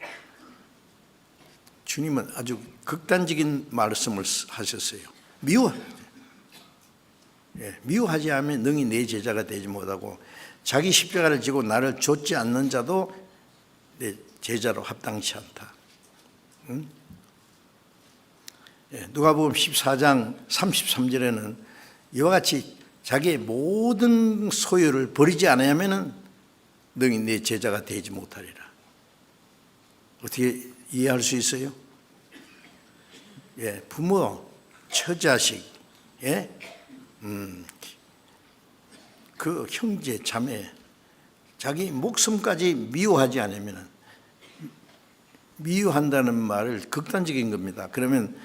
주님은 아주 극단적인 말씀을 하셨어요. 미워하지 않으면 능히 내 제자가 되지 못하고, 자기 십자가를 지고 나를 좇지 않는 자도 내 제자로 합당치 않다. 누가복음 14장 33절에는 이와 같이 자기의 모든 소유를 버리지 않으면은 너희 내 제자가 되지 못하리라. 어떻게 이해할 수 있어요? 부모, 처자식, 그 형제, 자매, 자기 목숨까지 미워하지 않으면, 미워한다는 말을 극단적인 겁니다. 그러면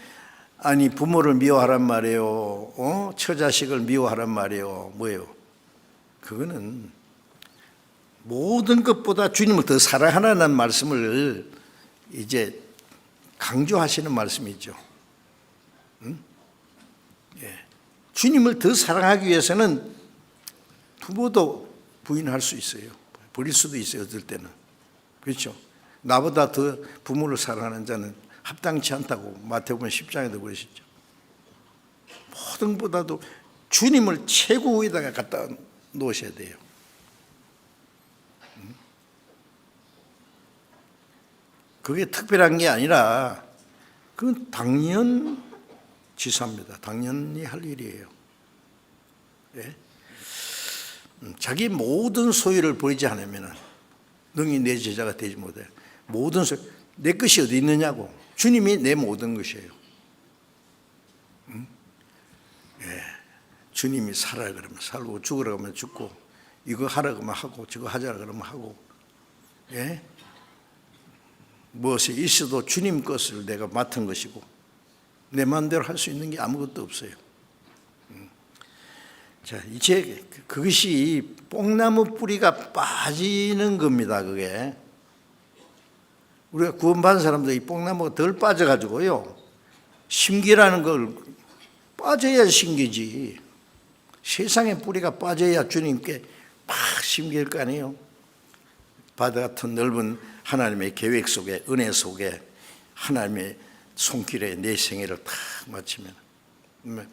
아니 부모를 미워하란 말이에요, 처자식을 미워하란 말이에요, 뭐예요? 그거는 모든 것보다 주님을 더 사랑하라는 말씀을 이제 강조하시는 말씀이죠. 주님을 더 사랑하기 위해서는 부모도 부인할 수 있어요. 버릴 수도 있어요, 어떨 때는. 그렇죠? 나보다 더 부모를 사랑하는 자는 합당치 않다고 마태복음 10장에도 그러시죠. 모든 것보다도 주님을 최고 위에다가 갖다 놓으셔야 돼요. 그게 특별한 게 아니라 그건 당연지사입니다. 당연히 할 일이에요. 자기 모든 소유를 버리지 않으면 너희 내 제자가 되지 못해. 모든 소유, 내 것이 어디 있느냐고. 주님이 내 모든 것이에요. 주님이 살아라 그러면 살고, 죽으라 그러면 죽고, 이거 하라 그러면 하고, 저거 하자 그러면 하고, 무엇이 있어도 주님 것을 내가 맡은 것이고, 내 마음대로 할 수 있는 게 아무것도 없어요. 자, 이제 그것이 뽕나무 뿌리가 빠지는 겁니다. 그게 우리가 구원받은 사람들이 이 뽕나무가 덜 빠져가지고요, 심기라는 걸 빠져야 심기지. 세상의 뿌리가 빠져야 주님께 막 심길 거 아니에요. 바다 같은 넓은 하나님의 계획 속에, 은혜 속에 하나님의 손길에 내 생애를 탁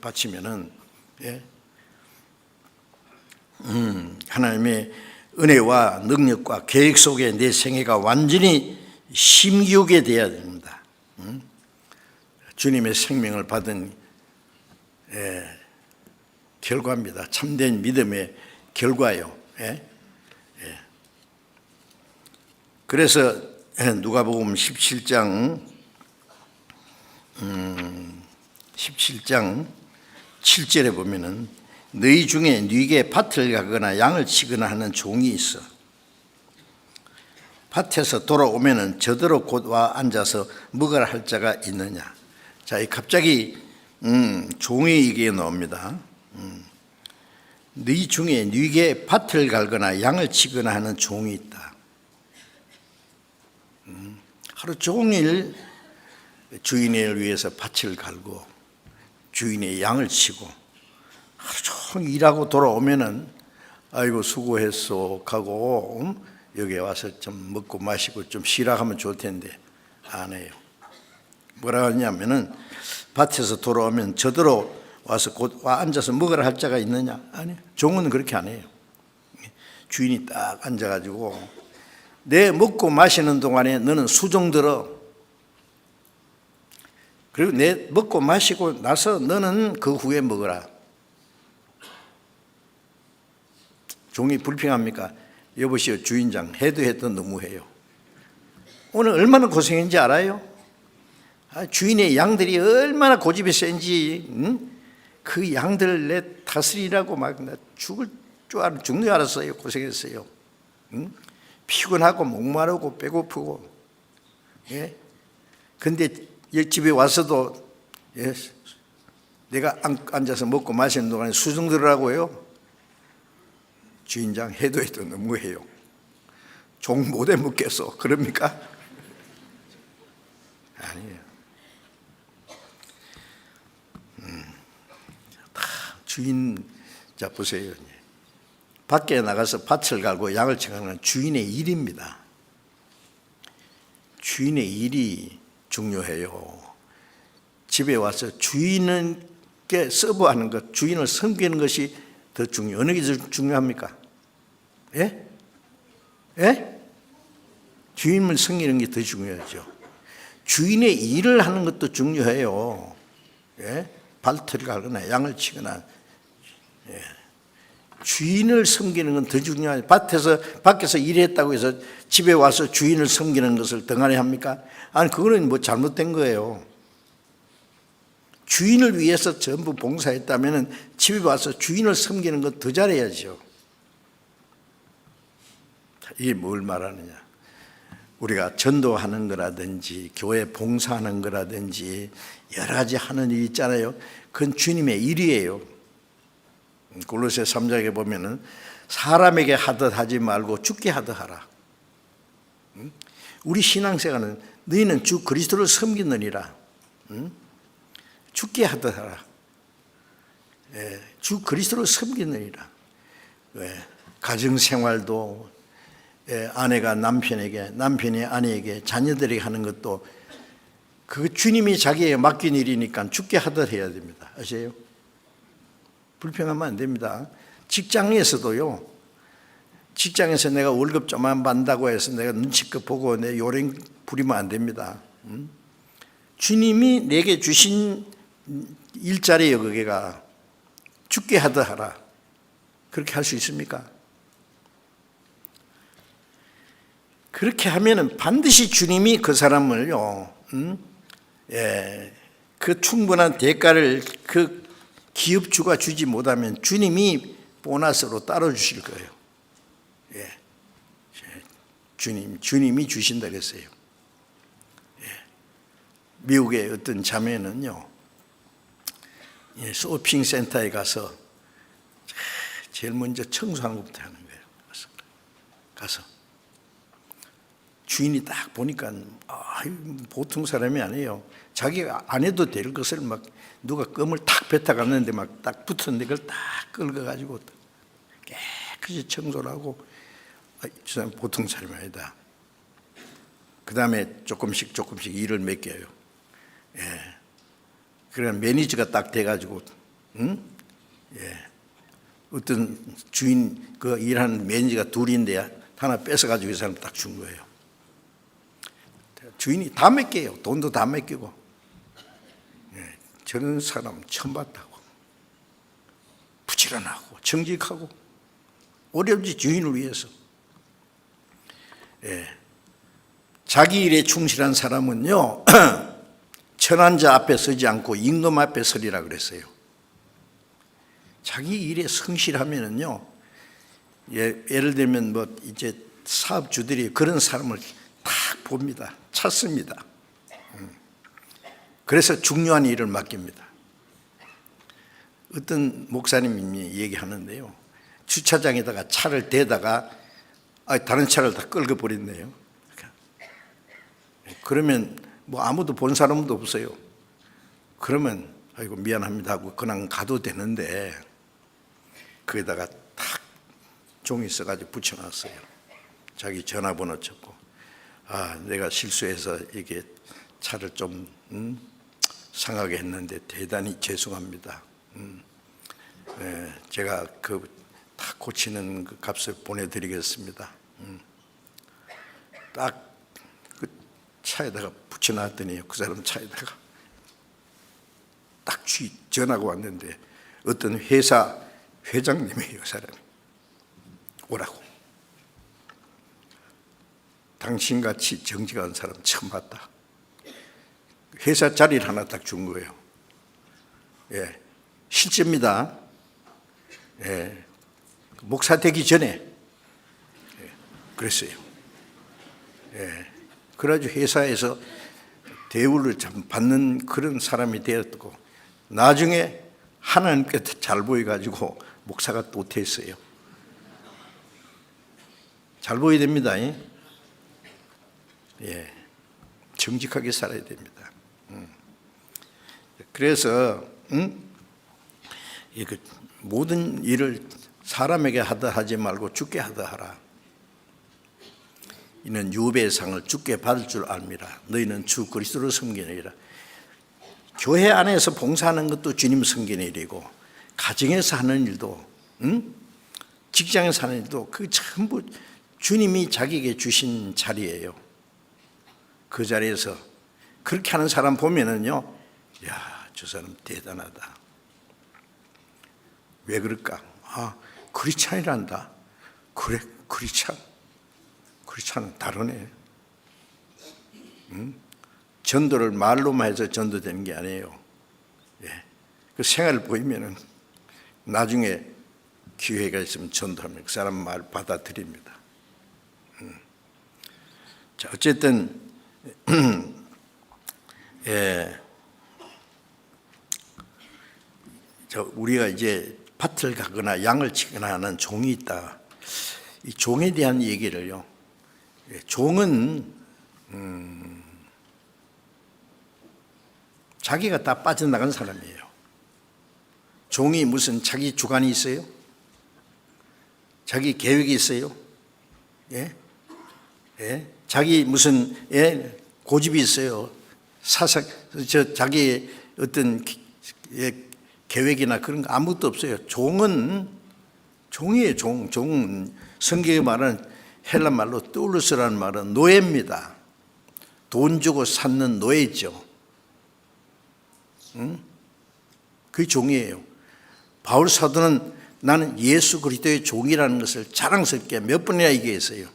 바치면은, 하나님의 은혜와 능력과 계획 속에 내 생애가 완전히 심기우게 되어야 됩니다. 주님의 생명을 받은 결과입니다. 참된 믿음의 결과예요. 그래서 누가복음 17장 7절에 보면은 너희 중에 네게 밭을 가거나 양을 치거나 하는 종이 있어. 밭에서 돌아오면은 저더러 곧 와 앉아서 먹으라 할 자가 있느냐. 자, 갑자기 종이 이게 나옵니다. 너희 중에 네게 밭을 갈거나 양을 치거나 하는 종이 있다. 하루 종일 주인을 위해서 밭을 갈고 주인의 양을 치고 하루 종일 일하고 돌아오면은 아이고 수고했어 하고 여기 와서 좀 먹고 마시고 좀 쉬라 하면 좋을 텐데 안 해요. 뭐라 하냐면은 밭에서 돌아오면 저더러 와서 곧 와 앉아서 먹으라 할 자가 있느냐? 아니요. 종은 그렇게 안 해요. 주인이 딱 앉아가지고 내 먹고 마시는 동안에 너는 수종 들어. 그리고 내 먹고 마시고 나서 너는 그 후에 먹어라. 종이 불평합니까? 여보시오 주인장, 해도 너무해요. 오늘 얼마나 고생했는지 알아요? 주인의 양들이 얼마나 고집이 센지, 그 양들 내 다스리라고 막 나 죽는 줄 알았어요. 고생했어요. 피곤하고 목마르고 배고프고. 근데 집에 와서도 내가 앉아서 먹고 마시는 동안에 수종 들으라고요. 주인장, 해도 너무해요. 종 못해 먹겠어. 그럽니까? 아니에요. 다 주인, 자 보세요. 밖에 나가서 밭을 갈고 양을 치는 주인의 일입니다. 주인의 일이 중요해요. 집에 와서 주인께 서브하는 것, 주인을 섬기는 것이 더 중요해요. 어느 게 중요합니까? 주인을 섬기는 게 더 중요하죠. 주인의 일을 하는 것도 중요해요. 예? 발터를 갈거나 양을 치거나, 예. 주인을 섬기는 건 더 중요해요. 밖에서 일했다고 해서 집에 와서 주인을 섬기는 것을 등한히 합니까? 아니, 그거는 뭐 잘못된 거예요. 주인을 위해서 전부 봉사했다면 집에 와서 주인을 섬기는 건 더 잘해야죠. 이게 뭘 말하느냐? 우리가 전도하는 거라든지 교회 봉사하는 거라든지 여러 가지 하는 일 있잖아요. 그건 주님의 일이에요. 골로새 3장에 보면은 사람에게 하듯 하지 말고 주께 하듯 하라. 우리 신앙생활은 너희는 주 그리스도를 섬기느니라. 주께 하듯 하라. 주 그리스도를 섬기느니라. 가정생활도 아내가 남편에게, 남편이 아내에게, 자녀들에게 하는 것도 그 주님이 자기에게 맡긴 일이니까 주께 하듯 해야 됩니다. 아세요? 불평하면 안 됩니다. 직장에서도요. 직장에서 내가 월급 좀만 받는다고 해서 내가 눈치껏 보고 내 요령 부리면 안 됩니다. 주님이 내게 주신 일자리예요. 그게가 주께 하듯 하라. 그렇게 할 수 있습니까? 그렇게 하면은 반드시 주님이 그 사람을요, 그 충분한 대가를 그 기업주가 주지 못하면 주님이 보너스로 따로 주실 거예요. 주님이 주신다 그랬어요. 미국의 어떤 자매는요, 쇼핑센터에 가서 제일 먼저 청소하는 것부터 하는 거예요. 가서 주인이 딱 보니까 보통 사람이 아니에요. 자기가 안 해도 될 것을 막 누가 껌을 탁 뱉어갔는데 막 딱 붙었는데 그걸 딱 긁어가지고 깨끗이 청소를 하고, 저 사람 보통 사람이 아니다. 그 다음에 조금씩 일을 맡겨요. 그러면 매니저가 딱 돼가지고, 어떤 주인 그 일하는 매니저가 둘인데 하나 뺏어가지고 이 사람 딱 준 거예요. 주인이 다 맡겨요. 돈도 다 맡기고. 저런 사람 처음 봤다고. 부지런하고 정직하고 어렵지 주인을 위해서. 자기 일에 충실한 사람은요, 천한 자 앞에 서지 않고 임금 앞에 서리라 그랬어요. 자기 일에 성실하면은요, 예를 들면 뭐 이제 사업주들이 그런 사람을 딱 봅니다. 찾습니다. 그래서 중요한 일을 맡깁니다. 어떤 목사님이 얘기하는데요, 주차장에다가 차를 대다가 다른 차를 다 끌고 버렸네요. 그러면 뭐 아무도 본 사람도 없어요. 그러면 아이고 미안합니다 하고 그냥 가도 되는데 거기다가 탁 종이 써가지고 붙여놨어요. 자기 전화번호 적고, 내가 실수해서 이게 차를 좀 상하게 했는데 대단히 죄송합니다. 제가 다 고치는 그 값을 보내드리겠습니다. 딱 그 차에다가 붙여놨더니 그 사람 차에다가 딱 전화가 왔는데 어떤 회사 회장님이에요. 그 사람이 오라고. 당신같이 정직한 사람 처음 봤다. 회사 자리를 하나 딱 준 거예요. 실제입니다. 목사 되기 전에 그랬어요. 그래가지고 회사에서 대우를 참 받는 그런 사람이 되었고, 나중에 하나님께 잘 보여가지고 목사가 또 됐어요. 잘 보여야 됩니다. 정직하게 살아야 됩니다. 그래서 모든 일을 사람에게 하다 하지 말고 주께 하다 하라. 이는 유배의 상을 주께 받을 줄 압니다. 너희는 주 그리스도를 섬기느니라. 교회 안에서 봉사하는 것도 주님 섬기는 일이고, 가정에서 하는 일도, 직장에서 하는 일도 그 전부 주님이 자기에게 주신 자리예요. 그 자리에서 그렇게 하는 사람 보면은요, 야, 저 사람 대단하다. 왜 그럴까? 크리스찬이란다. 그래, 크리스찬은 다르네. 전도를 말로만 해서 전도되는 게 아니에요. 예. 그 생활을 보이면은 나중에 기회가 있으면 전도하면 그 사람 말 받아들입니다. 자, 어쨌든 예, 우리가 이제 밭을 가거나 양을 치거나 하는 종이 있다. 이 종에 대한 얘기를요. 종은 자기가 다 빠져나간 사람이에요. 종이 무슨 자기 주관이 있어요? 자기 계획이 있어요? 예? 예? 자기 무슨 고집이 있어요? 자기 어떤 계획이나 그런 거 아무것도 없어요. 종은 종이에요. 종은 성경에 말하는 헬라 말로 뚜루스라는 말은 노예입니다. 돈 주고 샀는 노예죠. 그게 종이에요. 바울 사도는 나는 예수 그리스도의 종이라는 것을 자랑스럽게 몇 번이나 얘기했어요.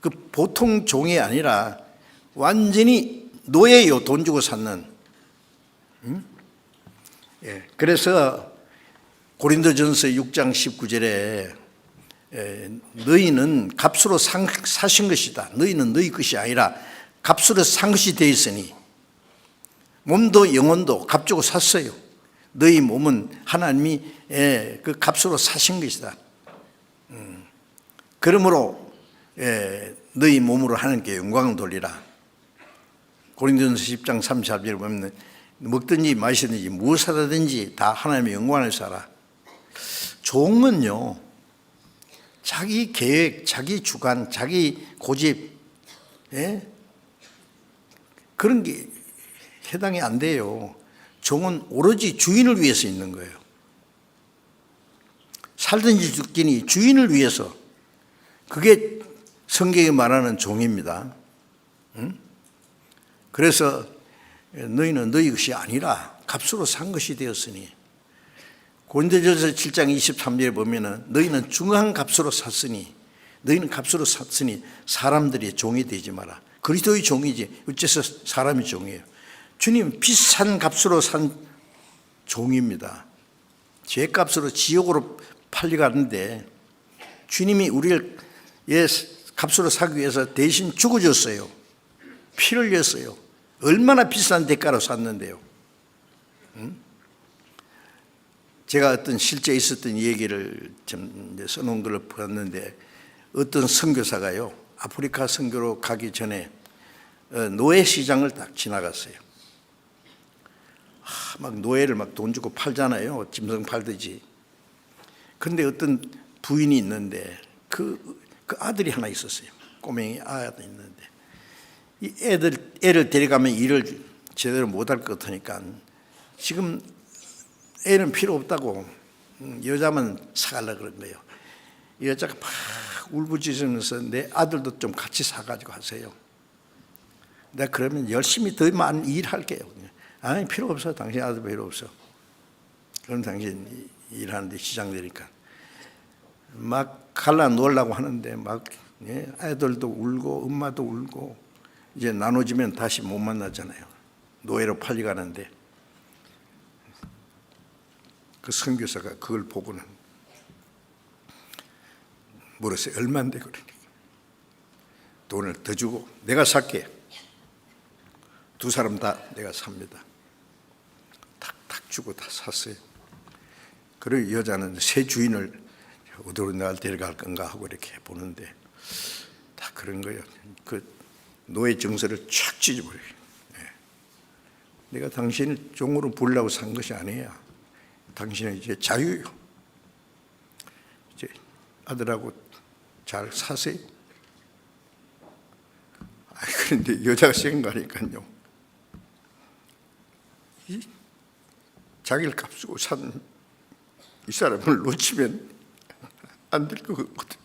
그 보통 종이 아니라 완전히 노예요. 돈 주고 샀는. 예, 그래서 고린도전서 6장 19절에 너희는 값으로 사신 것이다. 너희는 너희 것이 아니라 값으로 산 것이 되어 있으니 몸도 영혼도 값 주고 샀어요. 너희 몸은 하나님이 그 값으로 사신 것이다. 그러므로 너희 몸으로 하나님께 영광을 돌리라. 고린도전서 10장 34절에 보면 먹든지 마시든지 무엇을 하든지 다 하나님의 영광을 살아. 종은요, 자기 계획, 자기 주관, 자기 고집, 그런 게 해당이 안 돼요. 종은 오로지 주인을 위해서 있는 거예요. 살든지 죽든지 주인을 위해서. 그게 성경이 말하는 종입니다. 그래서 너희는 너희 것이 아니라 값으로 산 것이 되었으니, 고린도전서 7장 23절에 보면은 너희는 중한 값으로 샀으니, 너희는 값으로 샀으니 사람들이 종이 되지 마라. 그리스도의 종이지 어째서 사람이 종이에요. 주님 비싼 값으로 산 종입니다. 죄값으로 지옥으로 팔려가는데 주님이 우리를 값으로 사기 위해서 대신 죽어줬어요. 피를 흘렸어요. 얼마나 비싼 대가로 샀는데요. 제가 어떤 실제 있었던 얘기를 좀 써놓은 걸 봤는데, 어떤 선교사가요, 아프리카 선교로 가기 전에 노예 시장을 딱 지나갔어요. 막 노예를 막 돈 주고 팔잖아요. 짐승 팔듯이. 그런데 어떤 부인이 있는데 그 아들이 하나 있었어요. 꼬맹이 아들이 있는데 이 애를 데려가면 일을 제대로 못할 것 같으니까 지금 애는 필요 없다고 여자만 사가려고 그런 거예요. 이 여자가 막 울부짖으면서 내 아들도 좀 같이 사가지고 하세요. 내가 그러면 열심히 더 많이 일할게요. 아니 필요 없어. 당신 아들 필요 없어. 그럼 당신 일하는데 시장되니까 막 갈라 놓으려고 하는데 막 아이들도 울고 엄마도 울고 이제 나눠지면 다시 못 만나잖아요. 노예로 팔려가는데 그 선교사가 그걸 보고는 물었어요. 얼마인데 그러니까 돈을 더 주고 내가 살게. 두 사람 다 내가 삽니다. 탁탁 주고 다 샀어요. 그리고 여자는 새 주인을 어디로 날 데려갈 건가 하고 이렇게 보는데 다 그런 거예요. 그 노예 정서를 촥 찢어버려요. 내가 당신을 종으로 부르려고 산 것이 아니야. 당신은 이제 자유요. 이제 아들하고 잘 사세요. 그런데 여자가 생각하니까요, 자기를 값주고 산 이 사람을 놓치면 안 될 것 같거든요.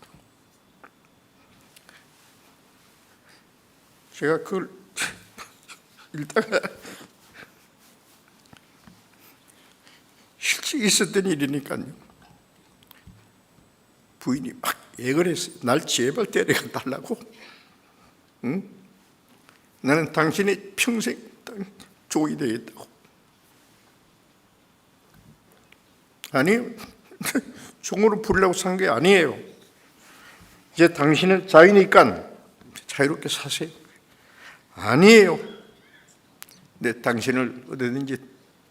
제가 그걸 읽다가 실제 있었던 일이니까요. 부인이 막 얘기를 했어요. 날 제발 데려가 달라고. 응? 나는 당신의 평생 종이 되겠다고. 아니요. 종으로 부르려고 산 게 아니에요. 이제 당신은 자유니까 자유롭게 사세요. 아니에요. 내 당신을 어디든지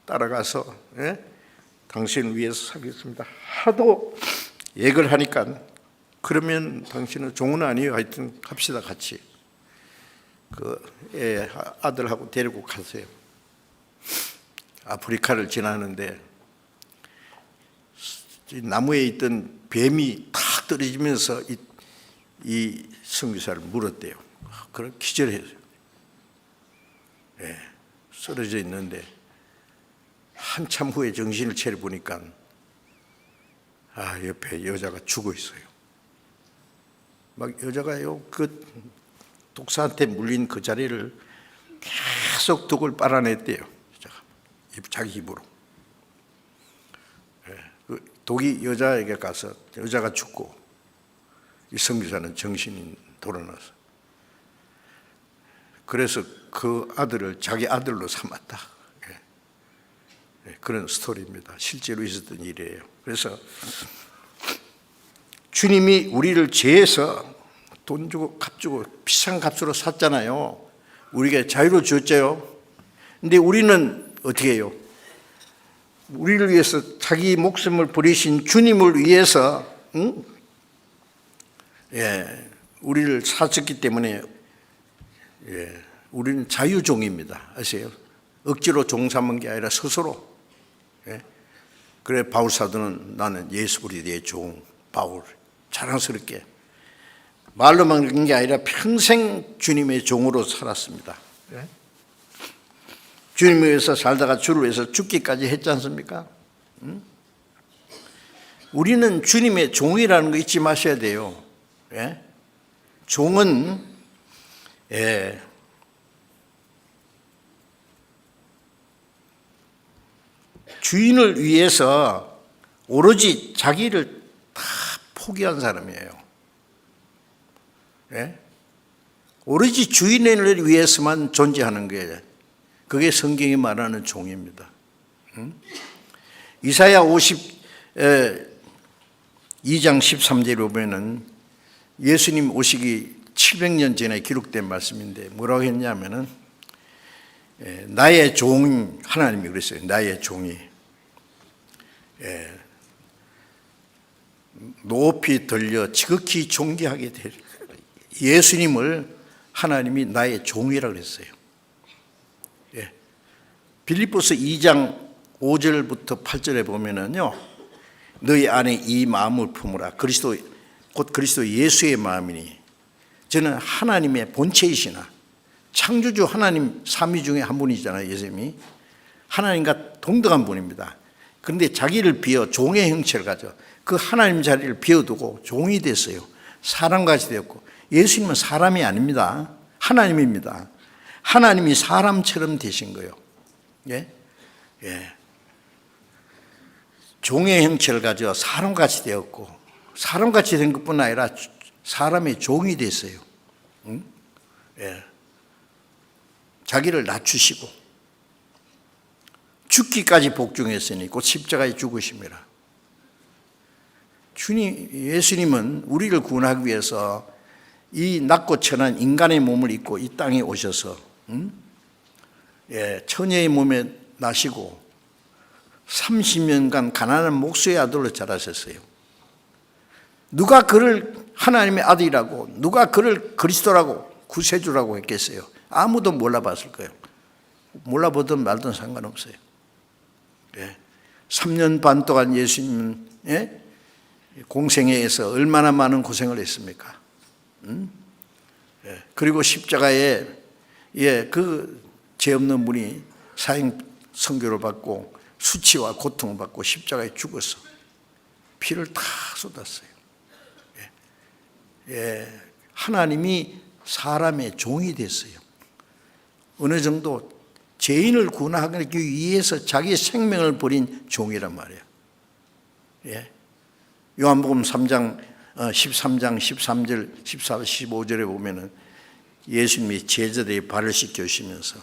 따라가서 당신을 위해서 살겠습니다. 하도 얘기를 하니까 그러면 당신은 종은 아니에요. 하여튼 갑시다 같이. 그 아들하고 데리고 가세요. 아프리카를 지나는데 나무에 있던 뱀이 탁 떨어지면서 이 선교사를 물었대요. 그런 기절해요. 쓰러져 있는데 한참 후에 정신을 차려 보니까 옆에 여자가 죽어 있어요. 막 여자가요, 그 독사한테 물린 그 자리를 계속 독을 빨아냈대요. 자기 입으로. 그 독이 여자에게 가서 여자가 죽고 이 선교사는 정신이 돌아나서 그래서 그 아들을 자기 아들로 삼았다. 그런 스토리입니다. 실제로 있었던 일이에요. 그래서 주님이 우리를 죄에서 돈 주고 값 주고 비싼 값으로 샀잖아요. 우리가 자유로 줬죠. 근데 우리는 어떻게 해요? 우리를 위해서 자기 목숨을 버리신 주님을 위해서 우리를 사셨기 때문에 우리는 자유종입니다. 아세요? 억지로 종 삼은 게 아니라 스스로. 그래 바울 사도는 나는 예수 그리스도의 종 바울 자랑스럽게 말로만 그런 게 아니라 평생 주님의 종으로 살았습니다. 주님을 위해서 살다가 주를 위해서 죽기까지 했지 않습니까? 우리는 주님의 종이라는 거 잊지 마셔야 돼요. 종은 주인을 위해서 오로지 자기를 다 포기한 사람이에요. 오로지 주인을 위해서만 존재하는 게 그게 성경이 말하는 종입니다. 이사야 52장 13절에 보면은 예수님 오시기 700년 전에 기록된 말씀인데 뭐라고 했냐면은 나의 종 하나님이 그랬어요. 나의 종이 높이 들려 지극히 존귀하게 될 예수님을 하나님이 나의 종이라고 그랬어요. 빌립보서 2장 5절부터 8절에 보면은요, 너희 안에 이 마음을 품으라. 곧 그리스도 예수의 마음이니 저는 하나님의 본체이시나 창조주 하나님 삼위 중에 한 분이잖아요. 예수님이 하나님과 동등한 분입니다. 그런데 자기를 비워 종의 형체를 가져 그 하나님 자리를 비워두고 종이 됐어요. 사람같이 되었고 예수님은 사람이 아닙니다. 하나님입니다. 하나님이 사람처럼 되신 거예요. 종의 형체를 가져 사람같이 되었고 사람같이 된 것뿐 아니라 사람의 종이 됐어요. 자기를 낮추시고 죽기까지 복종했으니 곧 십자가에 죽으심이라. 예수님은 우리를 구원하기 위해서 이 낮고 천한 인간의 몸을 입고 이 땅에 오셔서 처녀의 몸에 나시고 30년간 가난한 목수의 아들로 자라셨어요. 누가 그를 하나님의 아들이라고, 누가 그를 그리스도라고 구세주라고 했겠어요? 아무도 몰라봤을 거예요. 몰라보든 말든 상관없어요. 3년 반 동안 예수님은 공생애에서 얼마나 많은 고생을 했습니까? 그리고 십자가에 그 죄 없는 분이 사형 선고를 받고 수치와 고통을 받고 십자가에 죽어서 피를 다 쏟았어요. 하나님이 사람의 종이 됐어요. 어느 정도 죄인을 구원하기 위해서 자기의 생명을 버린 종이란 말이에요. 예. 요한복음 3장 13장 13절 14, 15절에 보면은 예수님이 제자들의 발을 씻겨주시면서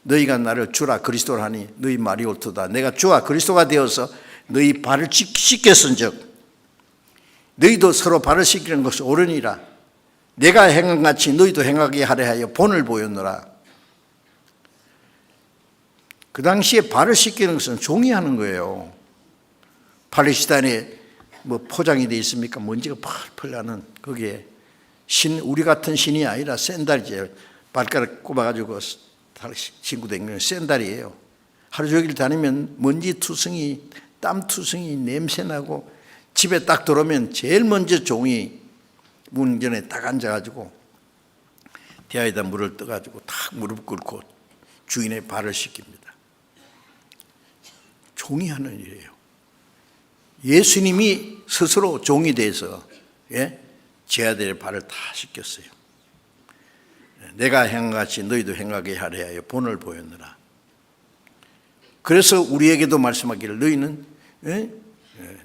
너희가 나를 주라 그리스도라 하니 너희 말이 옳도다. 내가 주와 그리스도가 되어서 너희 발을 씻겼은즉 너희도 서로 발을 씻기는 것이 옳으니라. 내가 행한 같이 너희도 행하게 하려 하여 본을 보였노라. 그 당시에 발을 씻기는 것은 종이 하는 거예요. 팔레스타인에 뭐 포장이 되어 있습니까? 먼지가 펄펄 나는 거기에 우리 같은 신이 아니라 샌달이지. 발가락 꼽아가지고 신고 다니는 샌달이에요. 하루 종일 다니면 먼지 투성이, 땀 투성이, 냄새나고 집에 딱 들어오면 제일 먼저 종이 문전에 딱 앉아가지고 대야에다 물을 떠가지고 탁 무릎 꿇고 주인의 발을 씻깁니다. 종이 하는 일이에요. 예수님이 스스로 종이 돼서 제 아들의 발을 다 씻겼어요. 내가 행한같이 너희도 행하게 하려 하여 본을 보였느라. 그래서 우리에게도 말씀하기를 너희는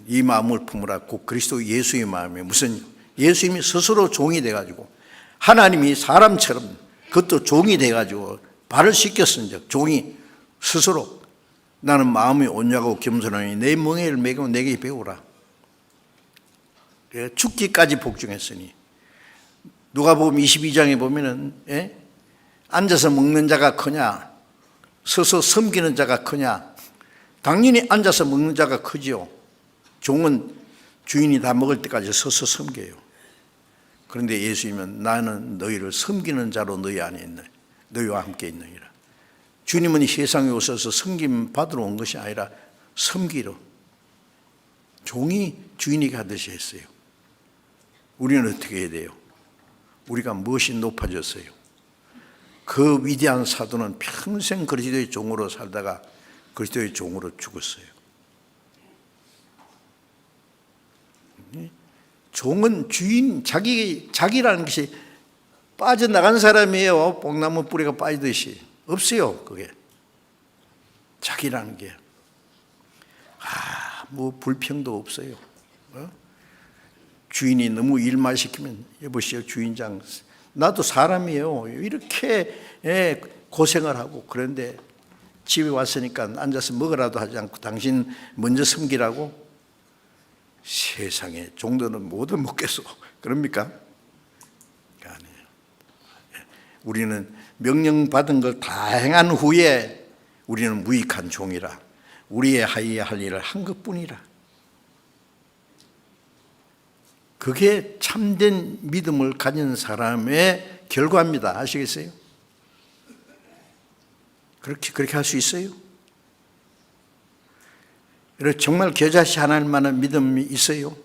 이 마음을 품으라. 곧 그리스도 예수의 마음에 무슨 예수님이 스스로 종이 돼가지고 하나님이 사람처럼 그것도 종이 돼가지고 발을 씻겼은즉 종이 스스로 나는 마음이 온유하고 겸손하니 내 멍에를 매고 내게 배우라. 죽기까지 복종했으니 누가복음 22장에 보면은 앉아서 먹는 자가 크냐 서서 섬기는 자가 크냐. 당연히 앉아서 먹는 자가 크지요. 종은 주인이 다 먹을 때까지 서서 섬겨요. 그런데 예수님은 나는 너희를 섬기는 자로 너희 안에 있네. 너희와 함께 있느니라. 주님은 이 세상에 오셔서 섬김 받으러 온 것이 아니라 섬기러. 종이 주인에게 하듯이 했어요. 우리는 어떻게 해야 돼요? 우리가 무엇이 높아졌어요? 그 위대한 사도는 평생 그리스도의 종으로 살다가 그리스도의 종으로 죽었어요. 종은 주인, 자기라는 것이 빠져나간 사람이에요. 뽕나무 뿌리가 빠지듯이. 없어요, 그게. 자기라는 게. 뭐 불평도 없어요. 주인이 너무 일만 시키면 여보시오 주인장 나도 사람이에요. 이렇게 고생을 하고 그런데 집에 왔으니까 앉아서 먹으라도 하지 않고 당신 먼저 섬기라고. 세상에 종들은 뭐든 먹겠어. 그럽니까? 아니에요. 우리는 명령받은 걸 다 행한 후에 우리는 무익한 종이라. 우리의 하여야 할 일을 한 것뿐이라. 그게 참된 믿음을 가진 사람의 결과입니다. 아시겠어요? 그렇게 할 수 있어요? 정말 겨자씨 하나님 만한 믿음이 있어요?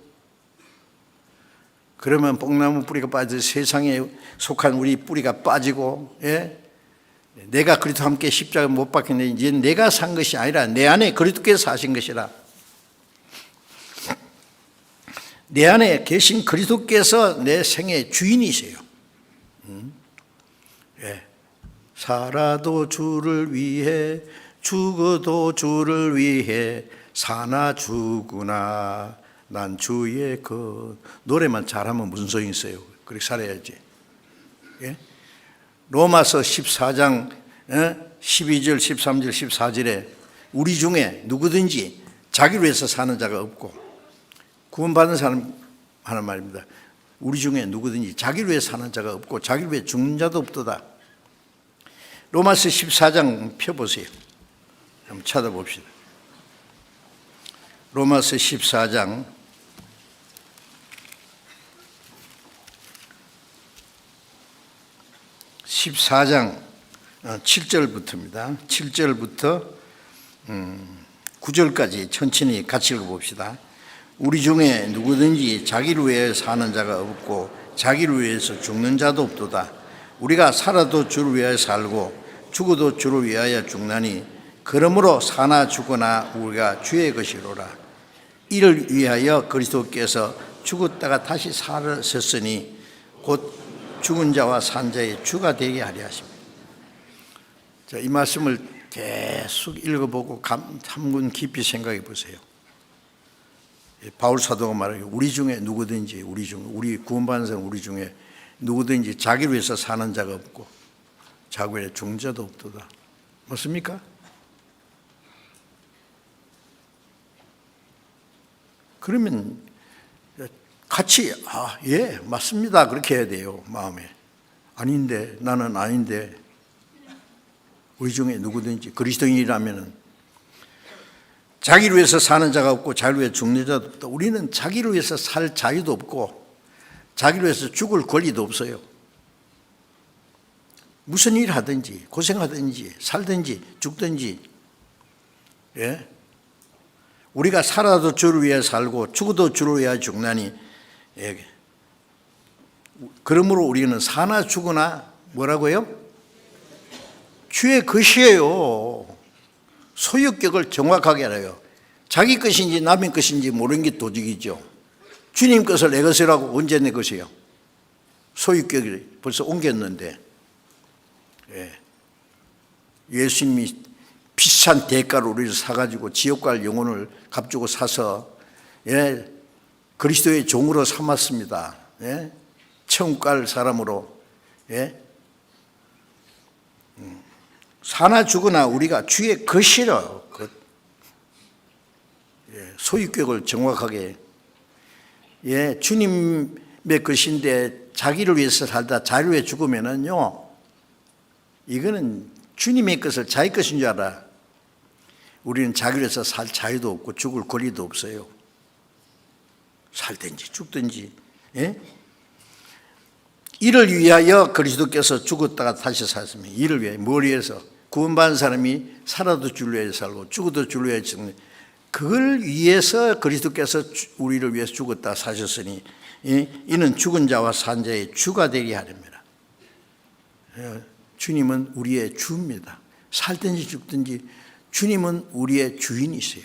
그러면 뽕나무 뿌리가 빠져 세상에 속한 우리 뿌리가 빠지고 내가 그리스도와 함께 십자가 못 박혔는데 이제 내가 산 것이 아니라 내 안에 그리스도께서 사신 것이라. 내 안에 계신 그리스도께서 내 생의 주인이세요. 살아도 주를 위해 죽어도 주를 위해 사나 죽으나 난 주의 것. 노래만 잘하면 무슨 소용이 있어요? 그렇게 살아야지. 로마서 14장 12절 13절 14절에 우리 중에 누구든지 자기를 위해서 사는 자가 없고 구원받은 사람 하는 말입니다. 우리 중에 누구든지 자기를 위해 사는 자가 없고 자기를 위해 죽는 자도 없도다. 로마서 14장 펴보세요. 한번 찾아봅시다. 로마서 14장 7절부터입니다. 7절부터 9절까지 천천히 같이 읽어봅시다. 우리 중에 누구든지 자기를 위해 사는 자가 없고 자기를 위해서 죽는 자도 없도다. 우리가 살아도 주를 위하여 살고 죽어도 주를 위하여 죽나니 그러므로 사나 죽거나 우리가 주의 것이로라. 이를 위하여 그리스도께서 죽었다가 다시 살으셨으니 곧 죽은 자와 산 자의 주가 되게 하려 하십니다. 자, 이 말씀을 계속 읽어보고 한번 깊이 생각해 보세요. 바울 사도가 말하기를 우리 중에 누구든지 우리 구원받은 사람 우리 중에 누구든지 자기를 위해서 사는 자가 없고 자기 위해 죽는 자도 없도다. 맞습니까? 그러면 같이 예 맞습니다 그렇게 해야 돼요. 마음에 아닌데 나는 아닌데 우리 중에 누구든지 그리스도인이라면은 자기를 위해서 사는 자가 없고 자기를 위해 죽는 자도 없다. 우리는 자기를 위해서 살 자유도 없고 자기를 위해서 죽을 권리도 없어요. 무슨 일 하든지 고생하든지 살든지 죽든지 예? 우리가 살아도 주를 위해 살고 죽어도 주를 위해 죽나니 예. 그러므로 우리는 사나 죽으나 뭐라고요? 주의 것이에요. 소유격을 정확하게 알아요. 자기 것인지 남의 것인지 모르는 게 도둑이죠. 주님 것을 내 것이라고 언제 내 것이에요? 소유격을 벌써 옮겼는데 예. 예수님이 비싼 대가로 우리를 사가지고 지옥 갈 영혼을 값주고 사서 예. 그리스도의 종으로 삼았습니다. 예. 천국 갈 사람으로 예. 사나 죽으나 우리가 주의 것이라 소유격을 정확하게 예, 주님의 것인데 자기를 위해서 살다 자기를 위해 죽으면은요 이거는 주님의 것을 자기 것인 줄 알아. 우리는 자기를 위해서 살 자유도 없고 죽을 권리도 없어요. 살든지 죽든지 예? 이를 위하여 그리스도께서 죽었다가 다시 사셨습니다. 이를 위해 뭘 위해서? 구원받은 사람이 살아도 주를 위해 살고 죽어도 주를 위해 죽는 그걸 위해서 그리스도께서 우리를 위해서 죽었다 사셨으니 이는 죽은 자와 산 자의 주가 되게 하렵니다. 주님은 우리의 주입니다. 살든지 죽든지 주님은 우리의 주인이세요.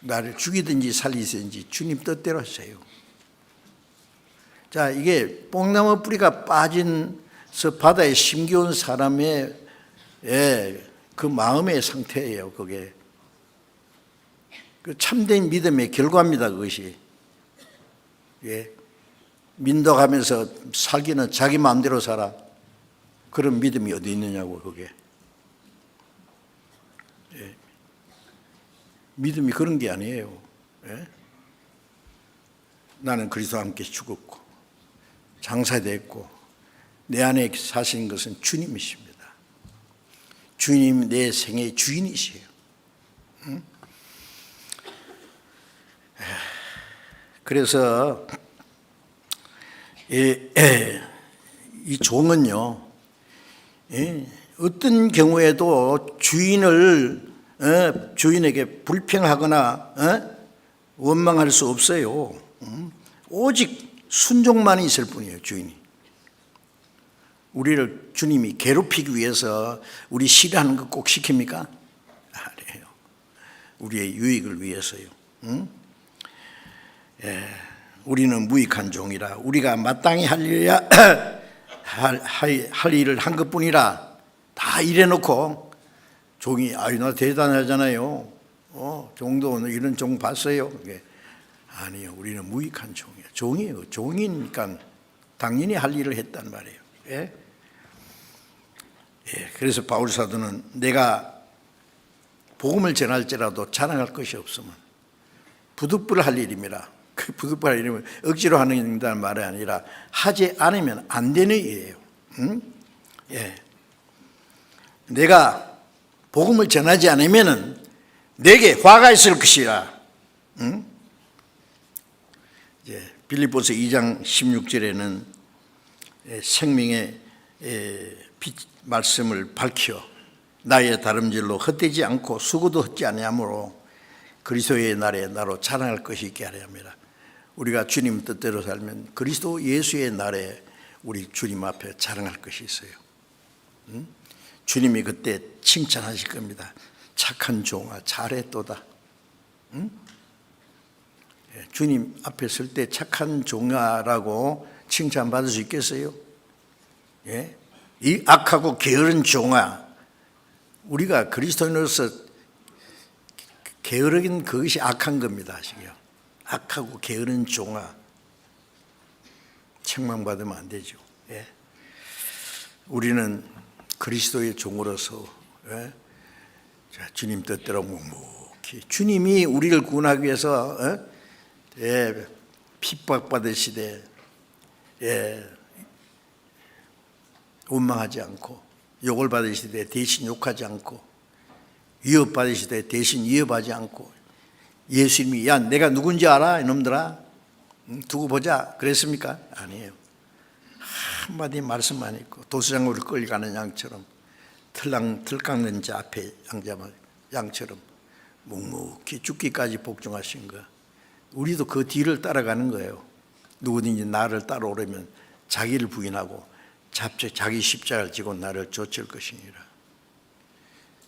나를 죽이든지 살리든지 주님 뜻대로 하세요. 자, 이게 뽕나무 뿌리가 빠진서 바다에 심겨온 사람의 그 마음의 상태예요. 그게 그 참된 믿음의 결과입니다. 그것이 예. 민덕하면서 살기는 자기 마음대로 살아. 그런 믿음이 어디 있느냐고 그게 예. 믿음이 그런 게 아니에요. 예? 나는 그리스도와 함께 죽었고 장사됐고 내 안에 사신 것은 주님이십니다. 주님 내 생의 주인이시에요. 응? 그래서 이 종은요 어떤 경우에도 주인에게 불평하거나 원망할 수 없어요. 오직 순종만 있을 뿐이에요. 주인이 우리를 주님이 괴롭히기 위해서 우리 싫어하는 거 꼭 시킵니까? 아니에요. 우리의 유익을 위해서요. 응? 예, 우리는 무익한 종이라 우리가 마땅히 할 일이야 할 일을 한 것뿐이라 다 일해놓고 종이 나 대단하잖아요. 종도 이런 종 봤어요. 아니요, 우리는 무익한 종이에요. 종이에요. 종이니까 당연히 할 일을 했단 말이에요. 예? 예, 그래서 바울 사도는 내가 복음을 전할지라도 자랑할 것이 없으면 부득불할 일입니다. 그 부득불할 일이면 억지로 하는 말이 아니라 하지 않으면 안 되는 일이에요. 응? 예. 내가 복음을 전하지 않으면 내게 화가 있을 것이라. 응? 예, 빌립보서 2장 16절에는 생명의 빛 말씀을 밝혀 나의 다름질로 헛되지 않고 수고도 헛지 아니하므로 그리스도의 날에 나로 자랑할 것이 있게 하려 합니다. 우리가 주님 뜻대로 살면 그리스도 예수의 날에 우리 주님 앞에 자랑할 것이 있어요. 응? 주님이 그때 칭찬하실 겁니다. 착한 종아 잘했도다. 응? 주님 앞에 설 때 착한 종아라고 칭찬받을 수 있겠어요? 예? 이 악하고 게으른 종아, 우리가 그리스도인으로서 게으르긴 그것이 악한 겁니다. 아시게요? 악하고 게으른 종아, 책망받으면 안 되죠. 예? 우리는 그리스도의 종으로서, 예? 자, 주님 뜻대로 묵묵히, 주님이 우리를 구원하기 위해서 예? 핍박받으시되 원망하지 않고, 욕을 받으시되 대신 욕하지 않고, 위협받으시되 대신 위협하지 않고, 예수님이 야 내가 누군지 알아 이놈들아, 두고 보자 그랬습니까? 아니에요. 한마디 말씀만 있고, 도수장으로 끌려가는 양처럼, 틀 깎는 자 앞에 양처럼 묵묵히 죽기까지 복종하신 거, 우리도 그 뒤를 따라가는 거예요. 누구든지 나를 따라오려면 자기를 부인하고 자기 십자가를 지고 나를 쫓을 것이니라.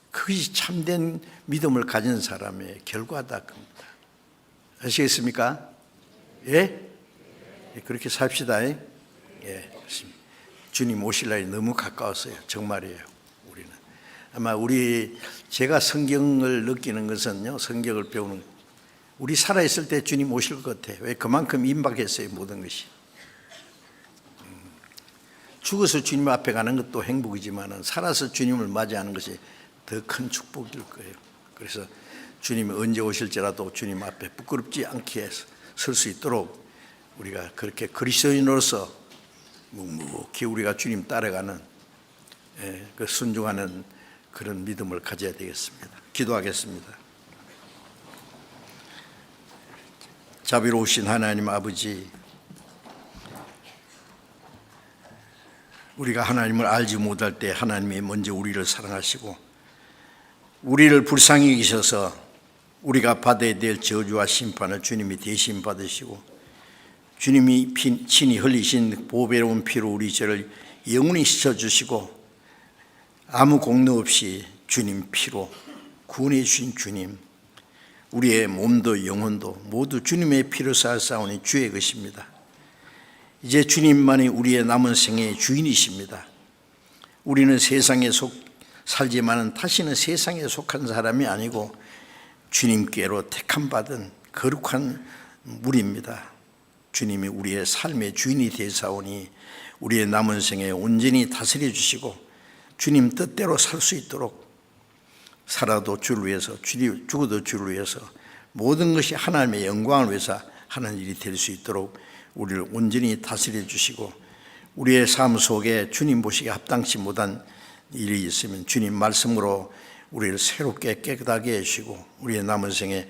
그것이 참된 믿음을 가진 사람의 결과다 겁니다. 아시겠습니까? 예? 그렇게 삽시다. 예, 그렇습니다. 주님 오실 날이 너무 가까웠어요. 정말이에요. 우리는 아마 제가 성경을 느끼는 것은요, 성경을 배우는, 우리 살아있을 때 주님 오실 것 같아요. 왜? 그만큼 임박했어요, 모든 것이. 죽어서 주님 앞에 가는 것도 행복이지만 살아서 주님을 맞이하는 것이 더 큰 축복일 거예요. 그래서 주님이 언제 오실지라도 주님 앞에 부끄럽지 않게 설 수 있도록 우리가 그렇게 그리스도인으로서 묵묵히 우리가 주님 따라가는, 그 순종하는 그런 믿음을 가져야 되겠습니다. 기도하겠습니다. 자비로우신 하나님 아버지, 우리가 하나님을 알지 못할 때 하나님이 먼저 우리를 사랑하시고 우리를 불쌍히 여기셔서 우리가 받아야 될 저주와 심판을 주님이 대신 받으시고, 주님이 친히 흘리신 보배로운 피로 우리 죄를 영원히 씻어주시고 아무 공로 없이 주님 피로 구원해 주신 주님, 우리의 몸도 영혼도 모두 주님의 피로 쌓았사오니 주의 것입니다. 이제 주님만이 우리의 남은 생의 주인이십니다. 우리는 세상에 살지만은 다시는 세상에 속한 사람이 아니고 주님께로 택함받은 거룩한 무리입니다. 주님이 우리의 삶의 주인이 되사오니 우리의 남은 생에 온전히 다스려 주시고 주님 뜻대로 살 수 있도록, 살아도 주를 위해서, 죽어도 주를 위해서, 모든 것이 하나님의 영광을 위해서 하는 일이 될 수 있도록 우리를 온전히 다스려 주시고, 우리의 삶 속에 주님 보시기에 합당치 못한 일이 있으면 주님 말씀으로 우리를 새롭게 깨끗하게 해주시고 우리의 남은 생에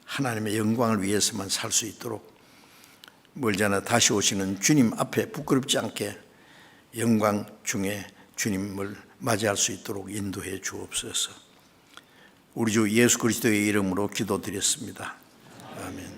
하나님의 영광을 위해서만 살 수 있도록, 멀지 않아 다시 오시는 주님 앞에 부끄럽지 않게 영광 중에 주님을 맞이할 수 있도록 인도해 주옵소서. 우리 주 예수 그리스도의 이름으로 기도드렸습니다. 아멘.